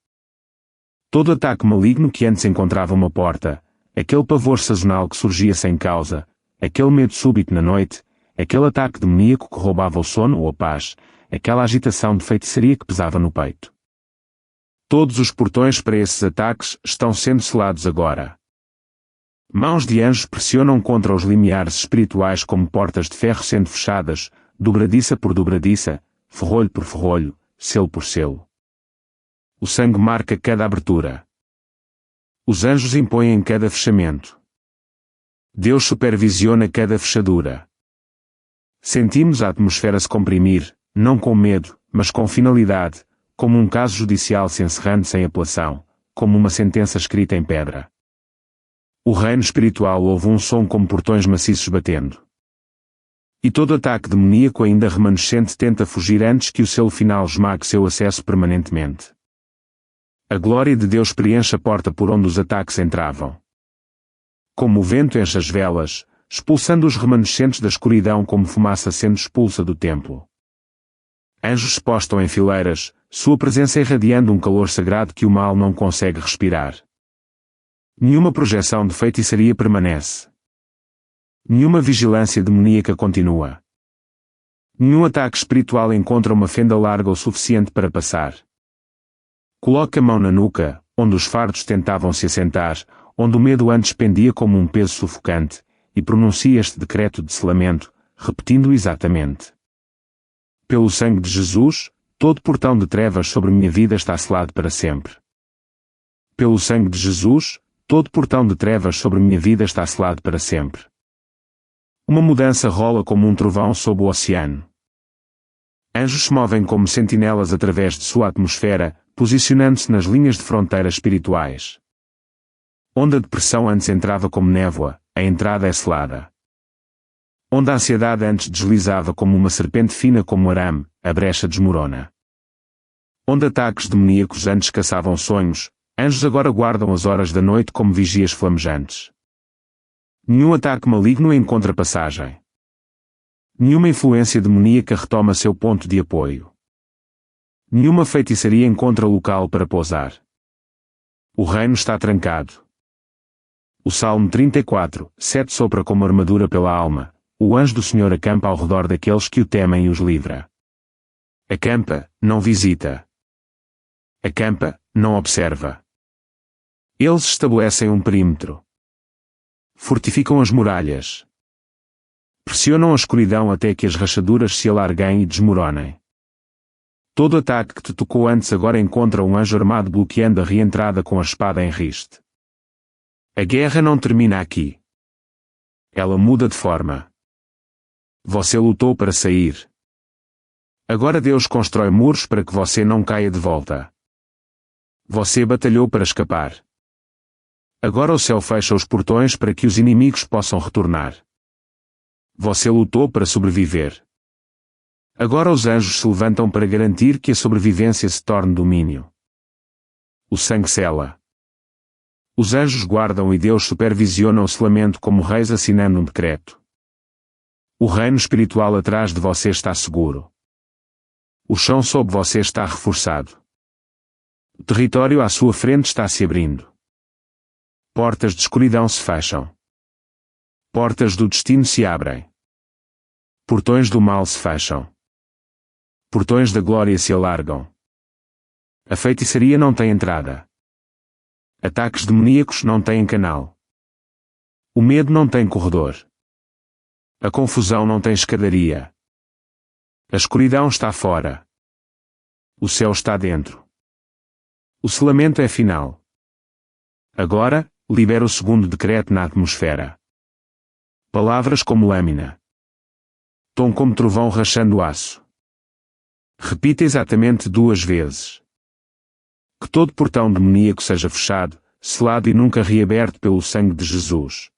Todo ataque maligno que antes encontrava uma porta, aquele pavor sazonal que surgia sem causa, aquele medo súbito na noite, aquele ataque demoníaco que roubava o sono ou a paz, aquela agitação de feitiçaria que pesava no peito. Todos os portões para esses ataques estão sendo selados agora. Mãos de anjos pressionam contra os limiares espirituais como portas de ferro sendo fechadas, dobradiça por dobradiça, ferrolho por ferrolho, selo por selo. O sangue marca cada abertura. Os anjos impõem cada fechamento. Deus supervisiona cada fechadura. Sentimos a atmosfera se comprimir, não com medo, mas com finalidade, como um caso judicial se encerrando sem apelação, como uma sentença escrita em pedra. O reino espiritual ouve um som como portões maciços batendo. E todo ataque demoníaco ainda remanescente tenta fugir antes que o selo final esmague seu acesso permanentemente. A glória de Deus preenche a porta por onde os ataques entravam. Como o vento enche as velas, expulsando os remanescentes da escuridão como fumaça sendo expulsa do templo. Anjos se postam em fileiras, sua presença irradiando um calor sagrado que o mal não consegue respirar. Nenhuma projeção de feitiçaria permanece. Nenhuma vigilância demoníaca continua. Nenhum ataque espiritual encontra uma fenda larga o suficiente para passar. Coloque a mão na nuca, onde os fardos tentavam se assentar, onde o medo antes pendia como um peso sufocante, e pronuncie este decreto de selamento, repetindo-o exatamente. Pelo sangue de Jesus, todo portão de trevas sobre minha vida está selado para sempre. Pelo sangue de Jesus, todo portão de trevas sobre minha vida está selado para sempre. Uma mudança rola como um trovão sob o oceano. Anjos se movem como sentinelas através de sua atmosfera, posicionando-se nas linhas de fronteira espirituais. Onde a depressão antes entrava como névoa, a entrada é selada. Onde a ansiedade antes deslizava como uma serpente fina como arame, a brecha desmorona. Onde ataques demoníacos antes caçavam sonhos, anjos agora guardam as horas da noite como vigias flamejantes. Nenhum ataque maligno encontra passagem. Nenhuma influência demoníaca retoma seu ponto de apoio. Nenhuma feitiçaria encontra local para pousar. O reino está trancado. O Salmo 34, 7 sopra como armadura pela alma, o anjo do Senhor acampa ao redor daqueles que o temem e os livra. Acampa, não visita. Acampa, não observa. Eles estabelecem um perímetro. Fortificam as muralhas. Pressionam a escuridão até que as rachaduras se alarguem e desmoronem. Todo ataque que te tocou antes agora encontra um anjo armado bloqueando a reentrada com a espada em riste. A guerra não termina aqui. Ela muda de forma. Você lutou para sair. Agora Deus constrói muros para que você não caia de volta. Você batalhou para escapar. Agora o céu fecha os portões para que os inimigos possam retornar. Você lutou para sobreviver. Agora os anjos se levantam para garantir que a sobrevivência se torne domínio. O sangue sela. Os anjos guardam e Deus supervisiona o selamento como reis assinando um decreto. O reino espiritual atrás de você está seguro. O chão sob você está reforçado. O território à sua frente está se abrindo. Portas de escuridão se fecham. Portas do destino se abrem. Portões do mal se fecham. Portões da glória se alargam. A feitiçaria não tem entrada. Ataques demoníacos não têm canal. O medo não tem corredor. A confusão não tem escadaria. A escuridão está fora. O céu está dentro. O selamento é final. Agora, libera o segundo decreto na atmosfera. Palavras como lâmina. Tom como trovão rachando aço. Repita exatamente 2 vezes. Que todo portão demoníaco seja fechado, selado e nunca reaberto pelo sangue de Jesus.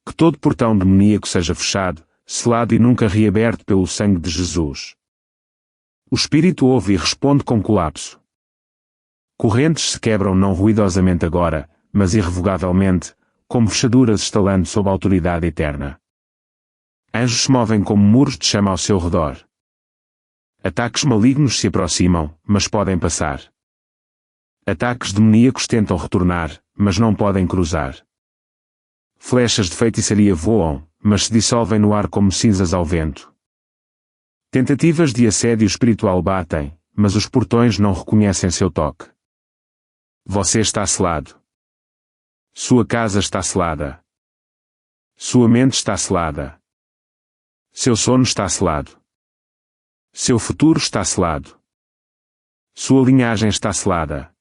Que todo portão demoníaco seja fechado, selado e nunca reaberto pelo sangue de Jesus. O Espírito ouve e responde com colapso. Correntes se quebram não ruidosamente agora, mas irrevogavelmente, como fechaduras estalando sob a autoridade eterna. Anjos se movem como muros de chama ao seu redor. Ataques malignos se aproximam, mas podem passar. Ataques demoníacos tentam retornar, mas não podem cruzar. Flechas de feitiçaria voam, mas se dissolvem no ar como cinzas ao vento. Tentativas de assédio espiritual batem, mas os portões não reconhecem seu toque. Você está selado. Sua casa está selada. Sua mente está selada. Seu sono está selado. Seu futuro está selado. Sua linhagem está selada.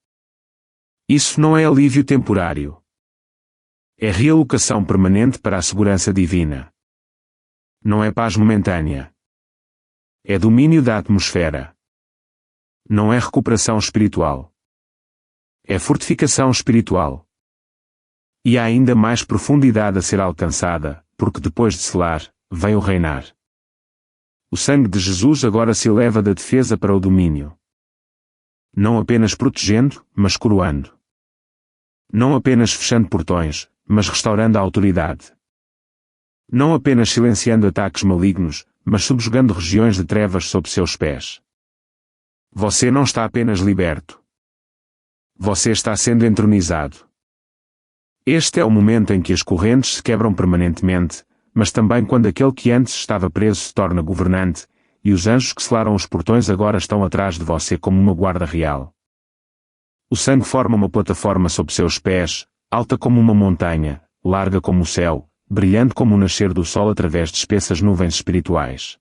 Isso não é alívio temporário. É realocação permanente para a segurança divina. Não é paz momentânea. É domínio da atmosfera. Não é recuperação espiritual. É fortificação espiritual. E há ainda mais profundidade a ser alcançada, porque depois de selar, vem o reinar. O sangue de Jesus agora se eleva da defesa para o domínio. Não apenas protegendo, mas coroando. Não apenas fechando portões, mas restaurando a autoridade. Não apenas silenciando ataques malignos, mas subjugando regiões de trevas sob seus pés. Você não está apenas liberto. Você está sendo entronizado. Este é o momento em que as correntes se quebram permanentemente, mas também quando aquele que antes estava preso se torna governante, e os anjos que selaram os portões agora estão atrás de você como uma guarda real. O sangue forma uma plataforma sob seus pés, alta como uma montanha, larga como o céu, brilhante como o nascer do sol através de espessas nuvens espirituais.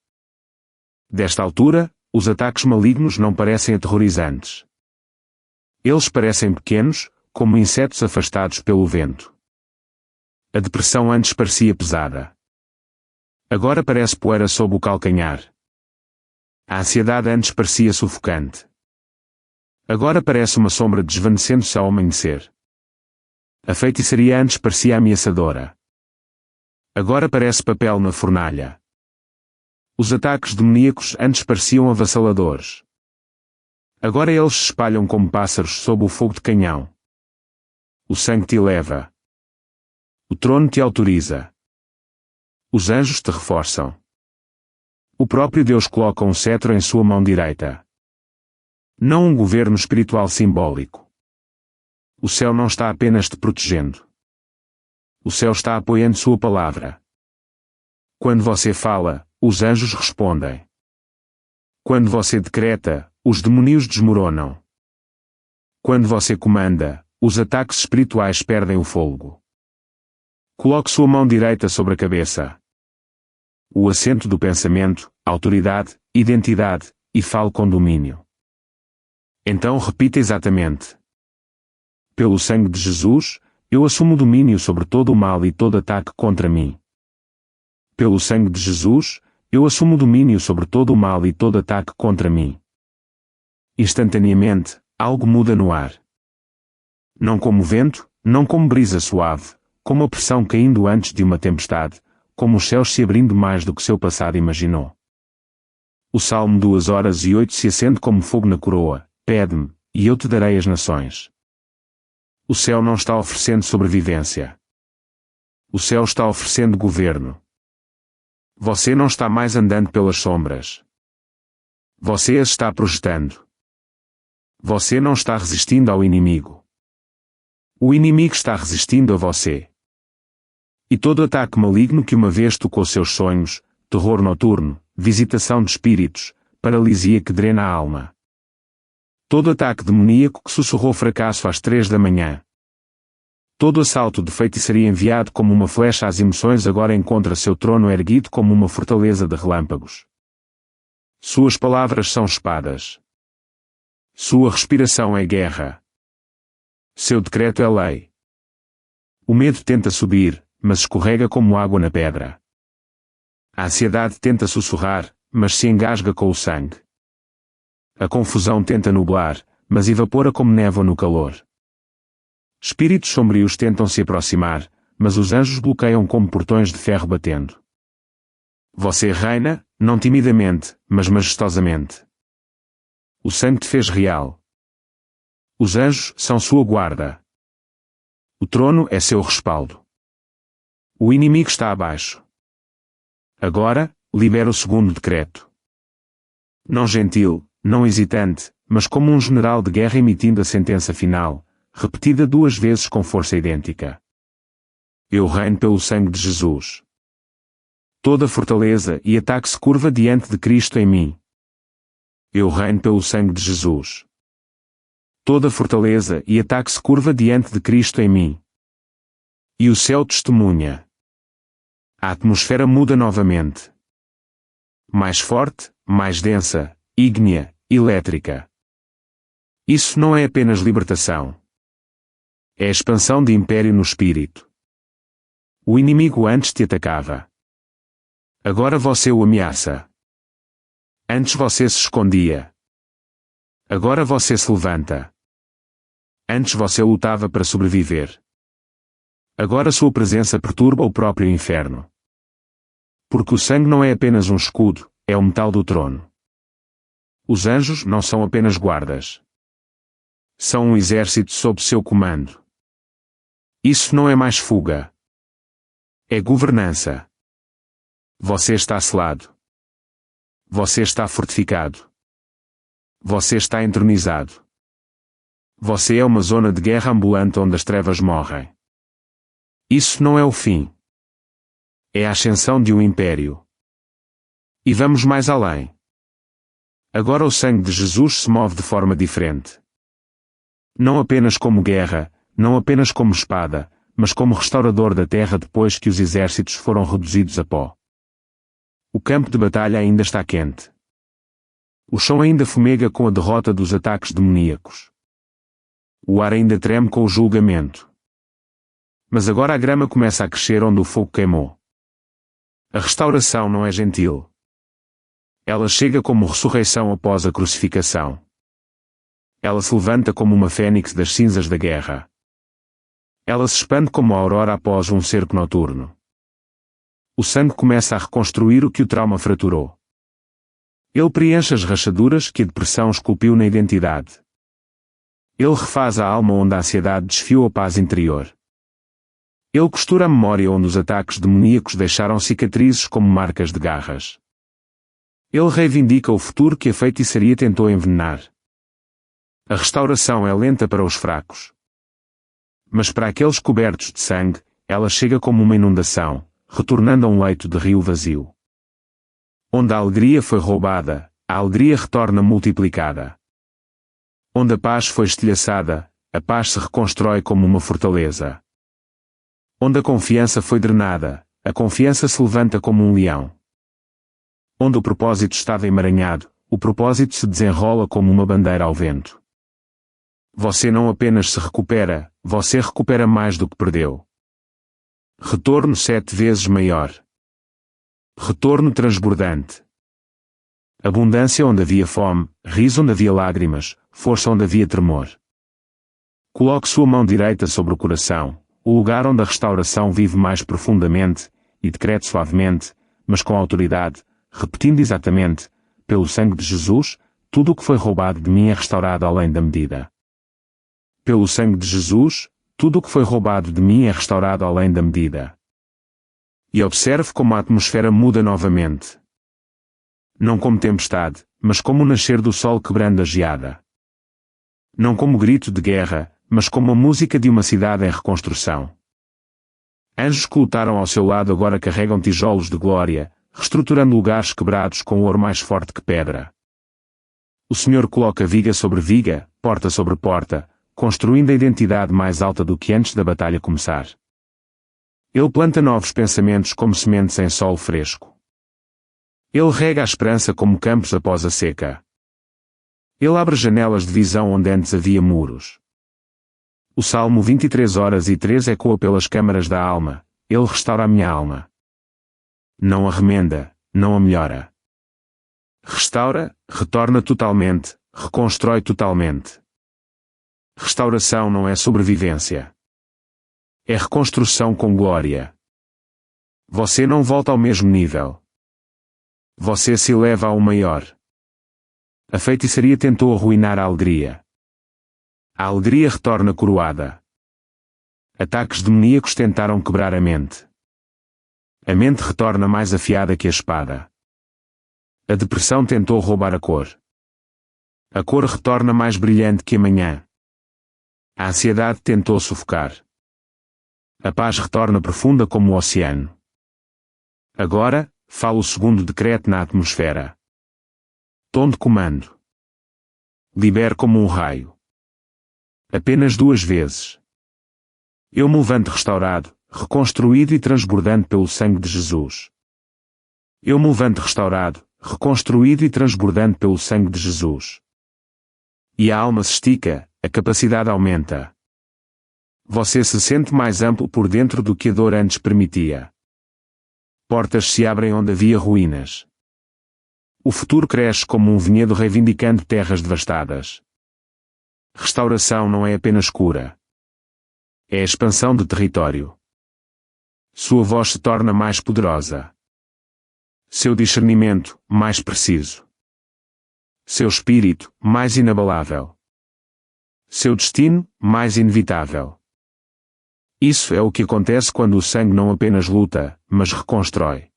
Desta altura, os ataques malignos não parecem aterrorizantes. Eles parecem pequenos, como insetos afastados pelo vento. A depressão antes parecia pesada. Agora parece poeira sob o calcanhar. A ansiedade antes parecia sufocante. Agora parece uma sombra desvanecendo-se ao amanhecer. A feitiçaria antes parecia ameaçadora. Agora parece papel na fornalha. Os ataques demoníacos antes pareciam avassaladores. Agora eles se espalham como pássaros sob o fogo de canhão. O sangue te eleva. O trono te autoriza. Os anjos te reforçam. O próprio Deus coloca um cetro em sua mão direita. Não um governo espiritual simbólico. O céu não está apenas te protegendo. O céu está apoiando sua palavra. Quando você fala, os anjos respondem. Quando você decreta, os demônios desmoronam. Quando você comanda, os ataques espirituais perdem o fôlego. Coloque sua mão direita sobre a cabeça. O assento do pensamento, autoridade, identidade, e fale com domínio. Então repita exatamente. Pelo sangue de Jesus, eu assumo domínio sobre todo o mal e todo ataque contra mim. Pelo sangue de Jesus, eu assumo domínio sobre todo o mal e todo ataque contra mim. Instantaneamente, algo muda no ar. Não como vento, não como brisa suave, como a pressão caindo antes de uma tempestade, como os céus se abrindo mais do que seu passado imaginou. O Salmo 2:08 se acende como fogo na coroa: pede-me, e eu te darei as nações. O céu não está oferecendo sobrevivência. O céu está oferecendo governo. Você não está mais andando pelas sombras. Você as está projetando. Você não está resistindo ao inimigo. O inimigo está resistindo a você. E todo ataque maligno que uma vez tocou seus sonhos, terror noturno, visitação de espíritos, paralisia que drena a alma. Todo ataque demoníaco que sussurrou fracasso às 3 da manhã. Todo assalto de feitiçaria enviado como uma flecha às emoções agora encontra seu trono erguido como uma fortaleza de relâmpagos. Suas palavras são espadas. Sua respiração é guerra. Seu decreto é lei. O medo tenta subir, mas escorrega como água na pedra. A ansiedade tenta sussurrar, mas se engasga com o sangue. A confusão tenta nublar, mas evapora como névoa no calor. Espíritos sombrios tentam se aproximar, mas os anjos bloqueiam como portões de ferro batendo. Você reina, não timidamente, mas majestosamente. O sangue te fez real. Os anjos são sua guarda. O trono é seu respaldo. O inimigo está abaixo. Agora, libera o segundo decreto. Não gentil, não hesitante, mas como um general de guerra emitindo a sentença final, repetida 2 vezes com força idêntica. Eu reino pelo sangue de Jesus. Toda fortaleza e ataque se curva diante de Cristo em mim. Eu reino pelo sangue de Jesus. Toda fortaleza e ataque se curva diante de Cristo em mim. E o céu testemunha. A atmosfera muda novamente. Mais forte, mais densa, ígnea, elétrica. Isso não é apenas libertação. É a expansão de império no espírito. O inimigo antes te atacava. Agora você o ameaça. Antes você se escondia. Agora você se levanta. Antes você lutava para sobreviver. Agora sua presença perturba o próprio inferno. Porque o sangue não é apenas um escudo, é o metal do trono. Os anjos não são apenas guardas. São um exército sob seu comando. Isso não é mais fuga. É governança. Você está selado. Você está fortificado. Você está entronizado. Você é uma zona de guerra ambulante onde as trevas morrem. Isso não é o fim. É a ascensão de um império. E vamos mais além. Agora o sangue de Jesus se move de forma diferente. Não apenas como guerra, não apenas como espada, mas como restaurador da terra depois que os exércitos foram reduzidos a pó. O campo de batalha ainda está quente. O chão ainda fumega com a derrota dos ataques demoníacos. O ar ainda treme com o julgamento. Mas agora a grama começa a crescer onde o fogo queimou. A restauração não é gentil. Ela chega como ressurreição após a crucificação. Ela se levanta como uma fênix das cinzas da guerra. Ela se expande como a aurora após um cerco noturno. O sangue começa a reconstruir o que o trauma fraturou. Ele preenche as rachaduras que a depressão esculpiu na identidade. Ele refaz a alma onde a ansiedade desfiou a paz interior. Ele costura a memória onde os ataques demoníacos deixaram cicatrizes como marcas de garras. Ele reivindica o futuro que a feitiçaria tentou envenenar. A restauração é lenta para os fracos. Mas para aqueles cobertos de sangue, ela chega como uma inundação, retornando a um leito de rio vazio. Onde a alegria foi roubada, a alegria retorna multiplicada. Onde a paz foi estilhaçada, a paz se reconstrói como uma fortaleza. Onde a confiança foi drenada, a confiança se levanta como um leão. Onde o propósito estava emaranhado, o propósito se desenrola como uma bandeira ao vento. Você não apenas se recupera, você recupera mais do que perdeu. Retorno 7 vezes maior. Retorno transbordante. Abundância onde havia fome, riso onde havia lágrimas, força onde havia tremor. Coloque sua mão direita sobre o coração, o lugar onde a restauração vive mais profundamente, e decreto suavemente, mas com autoridade, repetindo exatamente: pelo sangue de Jesus, tudo o que foi roubado de mim é restaurado além da medida. Pelo sangue de Jesus, tudo o que foi roubado de mim é restaurado além da medida. E observe como a atmosfera muda novamente. Não como tempestade, mas como o nascer do sol quebrando a geada. Não como grito de guerra, mas como a música de uma cidade em reconstrução. Anjos que lutaram ao seu lado agora carregam tijolos de glória, reestruturando lugares quebrados com ouro mais forte que pedra. O Senhor coloca viga sobre viga, porta sobre porta, construindo a identidade mais alta do que antes da batalha começar. Ele planta novos pensamentos como sementes em solo fresco. Ele rega a esperança como campos após a seca. Ele abre janelas de visão onde antes havia muros. O Salmo 23:3 ecoa pelas câmaras da alma: Ele restaura a minha alma. Não a remenda, não a melhora. Restaura, retorna totalmente, reconstrói totalmente. Restauração não é sobrevivência. É reconstrução com glória. Você não volta ao mesmo nível. Você se eleva ao maior. A feitiçaria tentou arruinar a alegria. A alegria retorna coroada. Ataques demoníacos tentaram quebrar a mente. A mente retorna mais afiada que a espada. A depressão tentou roubar a cor. A cor retorna mais brilhante que a manhã. A ansiedade tentou sufocar. A paz retorna profunda como o oceano. Agora, fala o segundo decreto na atmosfera. Tom de comando. Libere como um raio. Apenas 2 vezes. Eu me levanto restaurado, reconstruído e transbordante pelo sangue de Jesus. Eu me levanto restaurado, reconstruído e transbordante pelo sangue de Jesus. E a alma se estica, a capacidade aumenta. Você se sente mais amplo por dentro do que a dor antes permitia. Portas se abrem onde havia ruínas. O futuro cresce como um vinhedo reivindicando terras devastadas. Restauração não é apenas cura. É a expansão de território. Sua voz se torna mais poderosa. Seu discernimento, mais preciso. Seu espírito, mais inabalável. Seu destino, mais inevitável. Isso é o que acontece quando o sangue não apenas luta, mas reconstrói.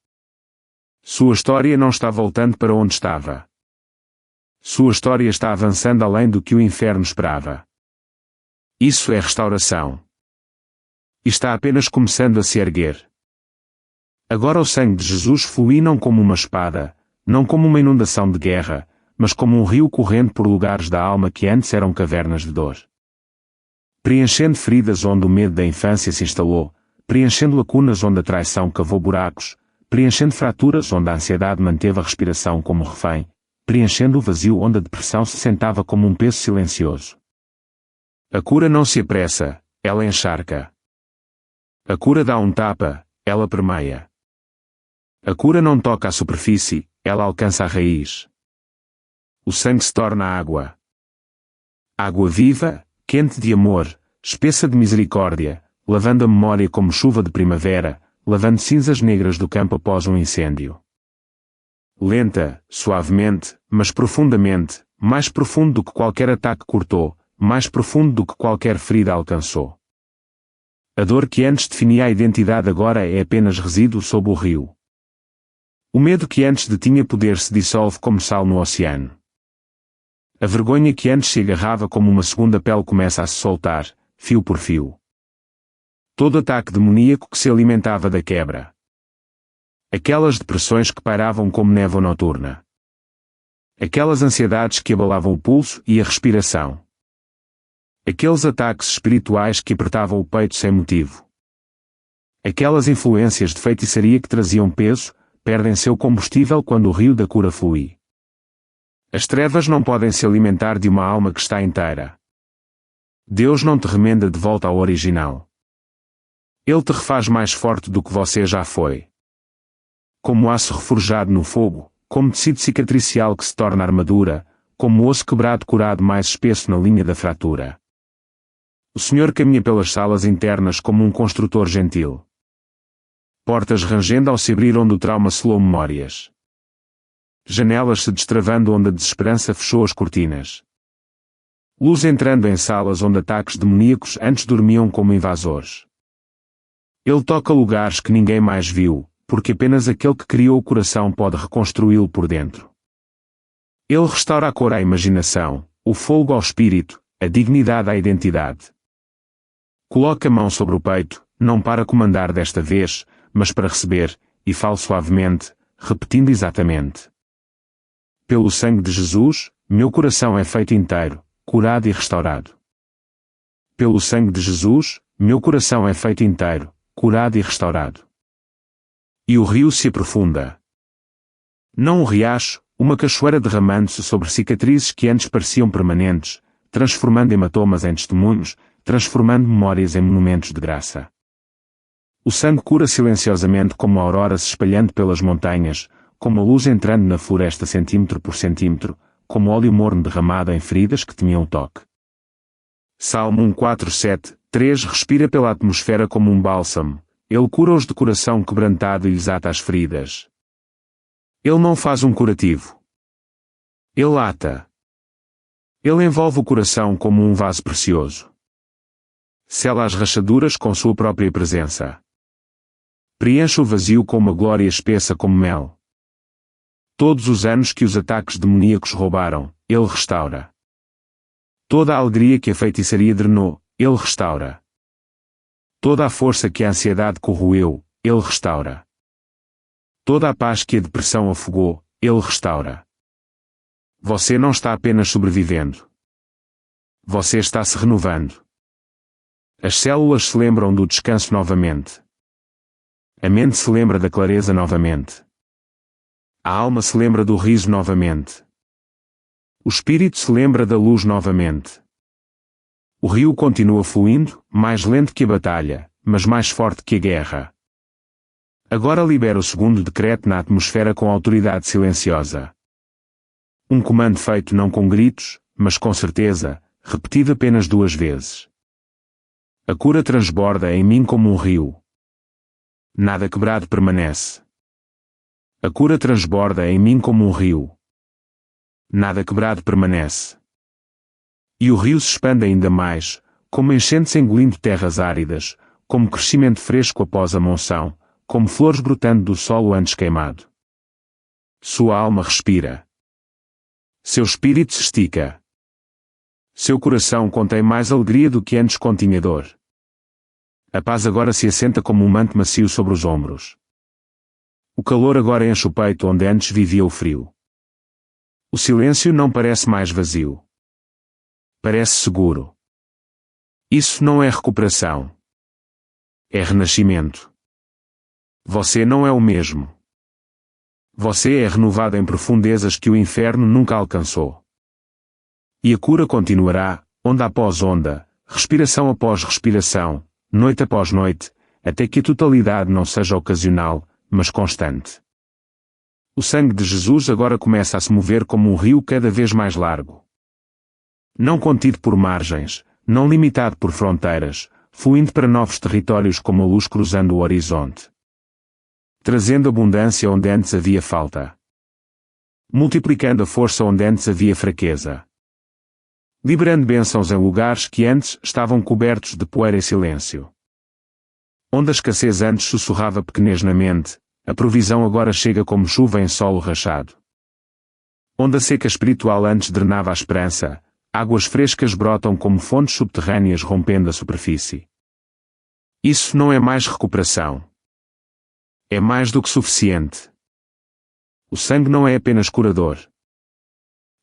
Sua história não está voltando para onde estava. Sua história está avançando além do que o inferno esperava. Isso é restauração. E está apenas começando a se erguer. Agora o sangue de Jesus flui não como uma espada, não como uma inundação de guerra, mas como um rio correndo por lugares da alma que antes eram cavernas de dor. Preenchendo feridas onde o medo da infância se instalou, preenchendo lacunas onde a traição cavou buracos, preenchendo fraturas onde a ansiedade manteve a respiração como refém, preenchendo o vazio onde a depressão se sentava como um peso silencioso. A cura não se apressa, ela encharca. A cura dá um tapa, ela permeia. A cura não toca a superfície, ela alcança a raiz. O sangue se torna água. Água viva, quente de amor, espessa de misericórdia, lavando a memória como chuva de primavera, lavando cinzas negras do campo após um incêndio. Lenta, suavemente, mas profundamente, mais profundo do que qualquer ataque cortou, mais profundo do que qualquer ferida alcançou. A dor que antes definia a identidade agora é apenas resíduo sob o rio. O medo que antes detinha poder se dissolve como sal no oceano. A vergonha que antes se agarrava como uma segunda pele começa a se soltar, fio por fio. Todo ataque demoníaco que se alimentava da quebra. Aquelas depressões que pairavam como névoa noturna. Aquelas ansiedades que abalavam o pulso e a respiração. Aqueles ataques espirituais que apertavam o peito sem motivo. Aquelas influências de feitiçaria que traziam peso, perdem seu combustível quando o rio da cura flui. As trevas não podem se alimentar de uma alma que está inteira. Deus não te remenda de volta ao original. Ele te refaz mais forte do que você já foi. Como aço reforjado no fogo, como tecido cicatricial que se torna armadura, como osso quebrado curado mais espesso na linha da fratura. O Senhor caminha pelas salas internas como um construtor gentil. Portas rangendo ao se abrir onde o trauma selou memórias. Janelas se destravando onde a desesperança fechou as cortinas. Luz entrando em salas onde ataques demoníacos antes dormiam como invasores. Ele toca lugares que ninguém mais viu, porque apenas aquele que criou o coração pode reconstruí-lo por dentro. Ele restaura a cor à imaginação, o fogo ao espírito, a dignidade à identidade. Coloca a mão sobre o peito, não para comandar desta vez, mas para receber, e fala suavemente, repetindo exatamente. Pelo sangue de Jesus, meu coração é feito inteiro, curado e restaurado. Pelo sangue de Jesus, meu coração é feito inteiro, curado e restaurado. E o rio se aprofunda. Não um riacho, uma cachoeira derramando-se sobre cicatrizes que antes pareciam permanentes, transformando hematomas em testemunhos, transformando memórias em monumentos de graça. O sangue cura silenciosamente como a aurora se espalhando pelas montanhas, como a luz entrando na floresta centímetro por centímetro, como óleo morno derramado em feridas que tinham toque. Salmo 147:3 respira pela atmosfera como um bálsamo. Ele cura-os de coração quebrantado e lhes ata as feridas. Ele não faz um curativo. Ele ata. Ele envolve o coração como um vaso precioso. Sela as rachaduras com sua própria presença. Preenche o vazio com uma glória espessa como mel. Todos os anos que os ataques demoníacos roubaram, ele restaura. Toda a alegria que a feitiçaria drenou, ele restaura. Toda a força que a ansiedade corroeu, ele restaura. Toda a paz que a depressão afogou, ele restaura. Você não está apenas sobrevivendo. Você está se renovando. As células se lembram do descanso novamente. A mente se lembra da clareza novamente. A alma se lembra do riso novamente. O espírito se lembra da luz novamente. O rio continua fluindo, mais lento que a batalha, mas mais forte que a guerra. Agora libera o segundo decreto na atmosfera com autoridade silenciosa. Um comando feito não com gritos, mas com certeza, repetido apenas 2 vezes. A cura transborda em mim como um rio. Nada quebrado permanece. A cura transborda em mim como um rio. Nada quebrado permanece. E o rio se expande ainda mais, como enchentes engolindo terras áridas, como crescimento fresco após a monção, como flores brotando do solo antes queimado. Sua alma respira. Seu espírito se estica. Seu coração contém mais alegria do que antes continha dor. A paz agora se assenta como um manto macio sobre os ombros. O calor agora enche o peito onde antes vivia o frio. O silêncio não parece mais vazio. Parece seguro. Isso não é recuperação. É renascimento. Você não é o mesmo. Você é renovado em profundezas que o inferno nunca alcançou. E a cura continuará, onda após onda, respiração após respiração, noite após noite, até que a totalidade não seja ocasional, mas constante. O sangue de Jesus agora começa a se mover como um rio cada vez mais largo. Não contido por margens, não limitado por fronteiras, fluindo para novos territórios como a luz cruzando o horizonte. Trazendo abundância onde antes havia falta. Multiplicando a força onde antes havia fraqueza. Liberando bênçãos em lugares que antes estavam cobertos de poeira e silêncio. Onde a escassez antes sussurrava pequenez na mente, a provisão agora chega como chuva em solo rachado. Onde a seca espiritual antes drenava a esperança, águas frescas brotam como fontes subterrâneas rompendo a superfície. Isso não é mais recuperação. É mais do que suficiente. O sangue não é apenas curador.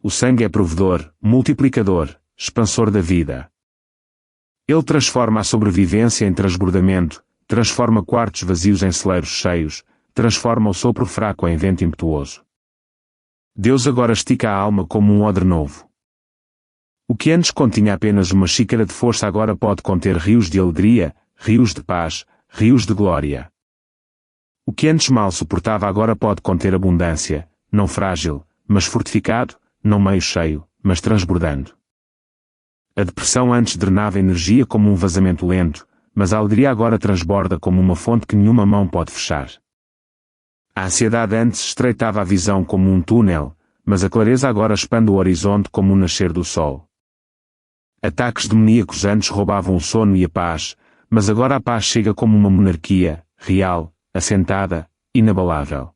O sangue é provedor, multiplicador, expansor da vida. Ele transforma a sobrevivência em transbordamento, transforma quartos vazios em celeiros cheios, transforma o sopro fraco em vento impetuoso. Deus agora estica a alma como um odre novo. O que antes continha apenas uma xícara de força agora pode conter rios de alegria, rios de paz, rios de glória. O que antes mal suportava agora pode conter abundância, não frágil, mas fortificado, não meio cheio, mas transbordando. A depressão antes drenava energia como um vazamento lento, mas a alegria agora transborda como uma fonte que nenhuma mão pode fechar. A ansiedade antes estreitava a visão como um túnel, mas a clareza agora expande o horizonte como o nascer do sol. Ataques demoníacos antes roubavam o sono e a paz, mas agora a paz chega como uma monarquia, real, assentada, inabalável.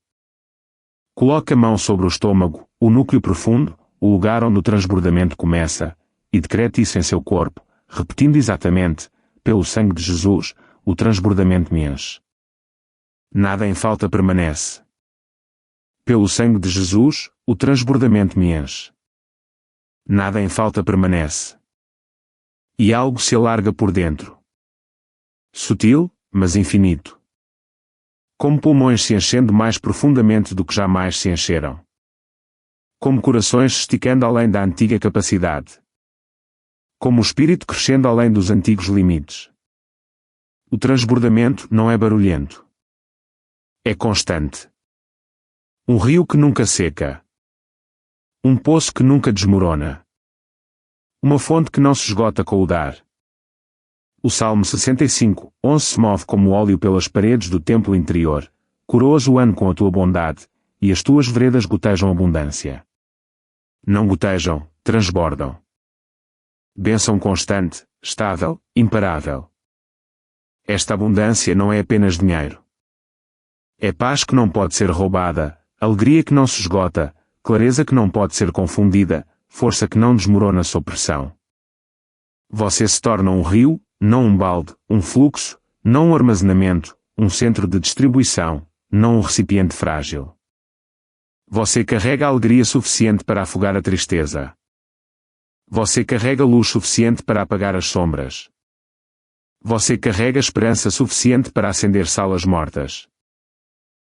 Coloque a mão sobre o estômago, o núcleo profundo, o lugar onde o transbordamento começa, e decrete isso em seu corpo, repetindo exatamente, pelo sangue de Jesus, o transbordamento me enche. Nada em falta permanece. Pelo sangue de Jesus, o transbordamento me enche. Nada em falta permanece. E algo se alarga por dentro. Sutil, mas infinito. Como pulmões se enchendo mais profundamente do que jamais se encheram. Como corações se esticando além da antiga capacidade. Como o espírito crescendo além dos antigos limites. O transbordamento não é barulhento. É constante. Um rio que nunca seca. Um poço que nunca desmorona. Uma fonte que não se esgota com o dar. O Salmo 65:11 se move como óleo pelas paredes do templo interior, coroas o ano com a tua bondade, e as tuas veredas gotejam abundância. Não gotejam, transbordam. Bênção constante, estável, imparável. Esta abundância não é apenas dinheiro. É paz que não pode ser roubada, alegria que não se esgota, clareza que não pode ser confundida, força que não desmorona sob pressão. Você se torna um rio, não um balde, um fluxo, não um armazenamento, um centro de distribuição, não um recipiente frágil. Você carrega alegria suficiente para afogar a tristeza. Você carrega luz suficiente para apagar as sombras. Você carrega esperança suficiente para acender salas mortas.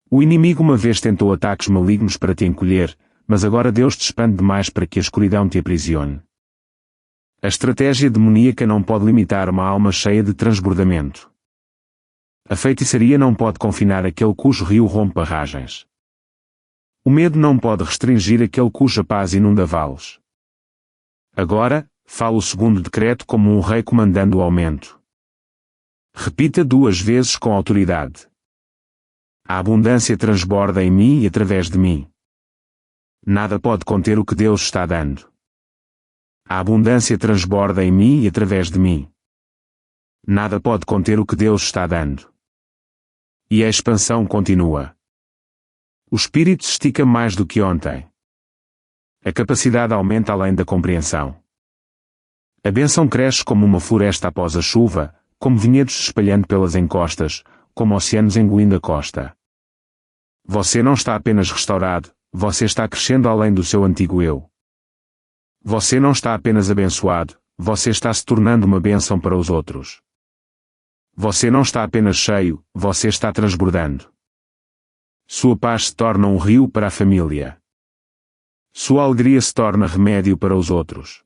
O inimigo uma vez tentou ataques malignos para te encolher, mas agora Deus te expande demais para que a escuridão te aprisione. A estratégia demoníaca não pode limitar uma alma cheia de transbordamento. A feitiçaria não pode confinar aquele cujo rio rompe barragens. O medo não pode restringir aquele cuja paz inunda vales. Agora, fala o segundo decreto como um rei comandando o aumento. Repita 2 vezes com autoridade. A abundância transborda em mim e através de mim. Nada pode conter o que Deus está dando. A abundância transborda em mim e através de mim. Nada pode conter o que Deus está dando. E a expansão continua. O espírito se estica mais do que ontem. A capacidade aumenta além da compreensão. A bênção cresce como uma floresta após a chuva, como vinhedos se espalhando pelas encostas, como oceanos engolindo a costa. Você não está apenas restaurado, você está crescendo além do seu antigo eu. Você não está apenas abençoado, você está se tornando uma bênção para os outros. Você não está apenas cheio, você está transbordando. Sua paz se torna um rio para a família. Sua alegria se torna remédio para os outros.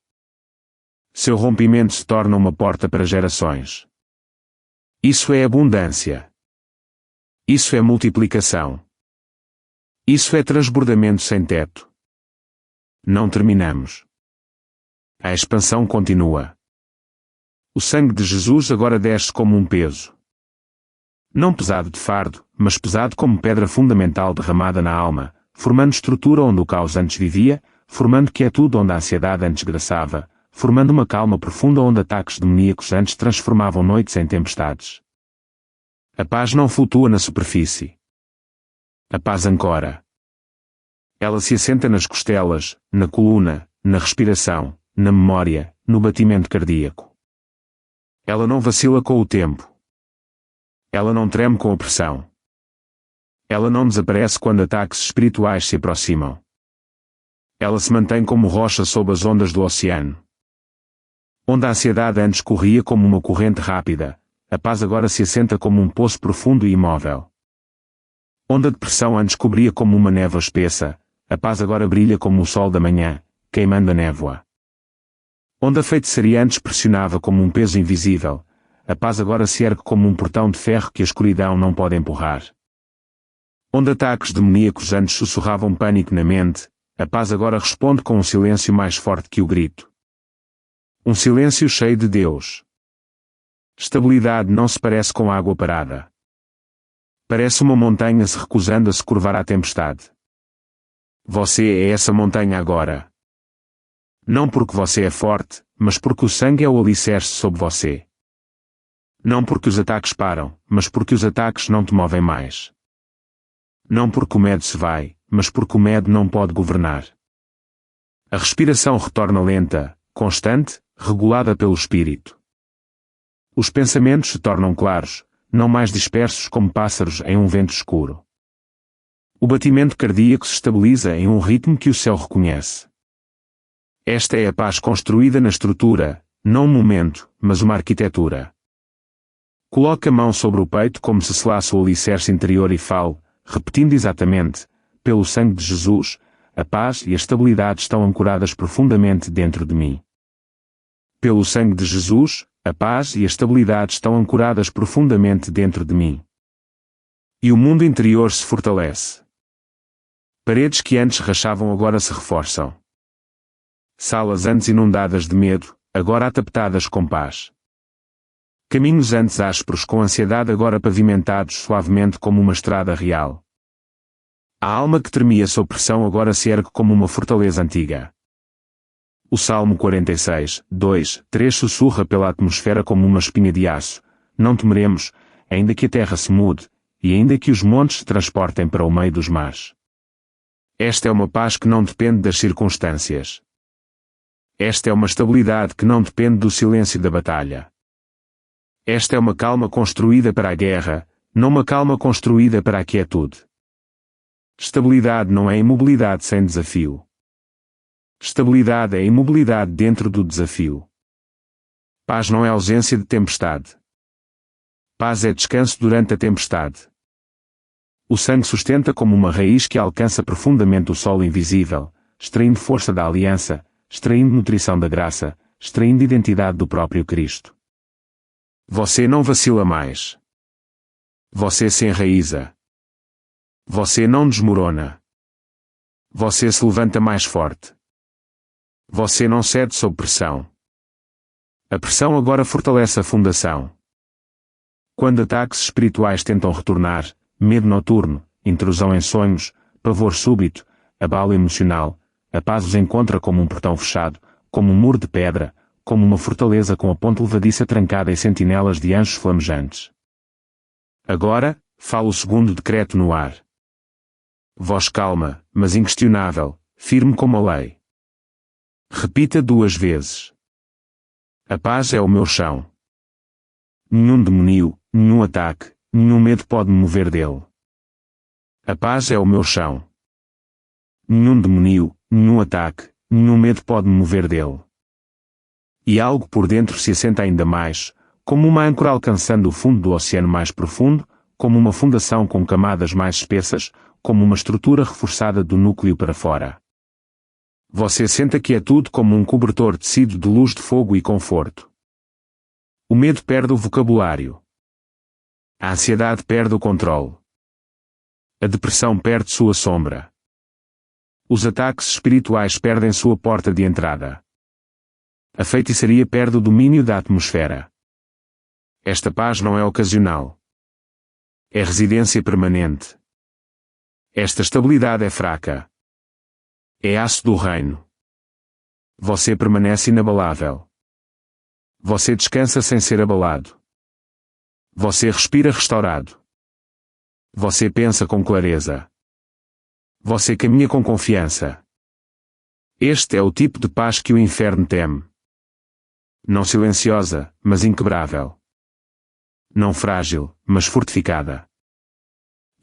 Seu rompimento se torna uma porta para gerações. Isso é abundância. Isso é multiplicação. Isso é transbordamento sem teto. Não terminamos. A expansão continua. O sangue de Jesus agora desce como um peso. Não pesado de fardo, mas pesado como pedra fundamental derramada na alma, formando estrutura onde o caos antes vivia, formando quietude onde a ansiedade antes graçava, formando uma calma profunda onde ataques demoníacos antes transformavam noites em tempestades. A paz não flutua na superfície. A paz ancora. Ela se assenta nas costelas, na coluna, na respiração, na memória, no batimento cardíaco. Ela não vacila com o tempo. Ela não treme com a pressão. Ela não desaparece quando ataques espirituais se aproximam. Ela se mantém como rocha sob as ondas do oceano. Onde a ansiedade antes corria como uma corrente rápida, a paz agora se assenta como um poço profundo e imóvel. Onde a depressão antes cobria como uma névoa espessa, a paz agora brilha como o sol da manhã, queimando a névoa. Onde a feitiçaria antes pressionava como um peso invisível, a paz agora se ergue como um portão de ferro que a escuridão não pode empurrar. Onde ataques demoníacos antes sussurravam pânico na mente, a paz agora responde com um silêncio mais forte que o grito. Um silêncio cheio de Deus. Estabilidade não se parece com água parada. Parece uma montanha se recusando a se curvar à tempestade. Você é essa montanha agora. Não porque você é forte, mas porque o sangue é o alicerce sobre você. Não porque os ataques param, mas porque os ataques não te movem mais. Não porque o medo se vai, mas porque o medo não pode governar. A respiração retorna lenta, constante, regulada pelo espírito. Os pensamentos se tornam claros, não mais dispersos como pássaros em um vento escuro. O batimento cardíaco se estabiliza em um ritmo que o céu reconhece. Esta é a paz construída na estrutura, não um momento, mas uma arquitetura. Coloque a mão sobre o peito como se selasse o alicerce interior e fale, repetindo exatamente, pelo sangue de Jesus, a paz e a estabilidade estão ancoradas profundamente dentro de mim. Pelo sangue de Jesus, a paz e a estabilidade estão ancoradas profundamente dentro de mim. E o mundo interior se fortalece. Paredes que antes rachavam agora se reforçam. Salas antes inundadas de medo, agora atapetadas com paz. Caminhos antes ásperos com ansiedade agora pavimentados suavemente como uma estrada real. A alma que tremia sob pressão agora se ergue como uma fortaleza antiga. O Salmo 46, 2, 3 sussurra pela atmosfera como uma espinha de aço. Não temeremos, ainda que a terra se mude, e ainda que os montes se transportem para o meio dos mares. Esta é uma paz que não depende das circunstâncias. Esta é uma estabilidade que não depende do silêncio da batalha. Esta é uma calma construída para a guerra, não uma calma construída para a quietude. Estabilidade não é imobilidade sem desafio. Estabilidade é imobilidade dentro do desafio. Paz não é ausência de tempestade. Paz é descanso durante a tempestade. O sangue sustenta como uma raiz que alcança profundamente o solo invisível, extraindo força da aliança, extraindo nutrição da graça, extraindo identidade do próprio Cristo. Você não vacila mais. Você se enraiza. Você não desmorona. Você se levanta mais forte. Você não cede sob pressão. A pressão agora fortalece a fundação. Quando ataques espirituais tentam retornar, medo noturno, intrusão em sonhos, pavor súbito, abalo emocional, a paz os encontra como um portão fechado, como um muro de pedra, como uma fortaleza com a ponte levadiça trancada e sentinelas de anjos flamejantes. Agora, fala o segundo decreto no ar. Voz calma, mas inquestionável, firme como a lei. Repita 2 vezes. A paz é o meu chão. Nenhum demônio, nenhum ataque, nenhum medo pode me mover dele. A paz é o meu chão. Nenhum demônio, nenhum ataque, nenhum medo pode me mover dele. E algo por dentro se assenta ainda mais, como uma âncora alcançando o fundo do oceano mais profundo, como uma fundação com camadas mais espessas, como uma estrutura reforçada do núcleo para fora. Você sente que é tudo como um cobertor tecido de luz de fogo e conforto. O medo perde o vocabulário. A ansiedade perde o controle. A depressão perde sua sombra. Os ataques espirituais perdem sua porta de entrada. A feitiçaria perde o domínio da atmosfera. Esta paz não é ocasional. É residência permanente. Esta estabilidade é fraca. É aço do reino. Você permanece inabalável. Você descansa sem ser abalado. Você respira restaurado. Você pensa com clareza. Você caminha com confiança. Este é o tipo de paz que o inferno teme. Não silenciosa, mas inquebrável. Não frágil, mas fortificada.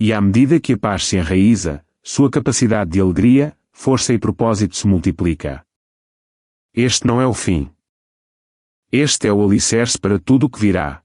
E à medida que a paz se enraiza, sua capacidade de alegria, força e propósito se multiplica. Este não é o fim. Este é o alicerce para tudo o que virá.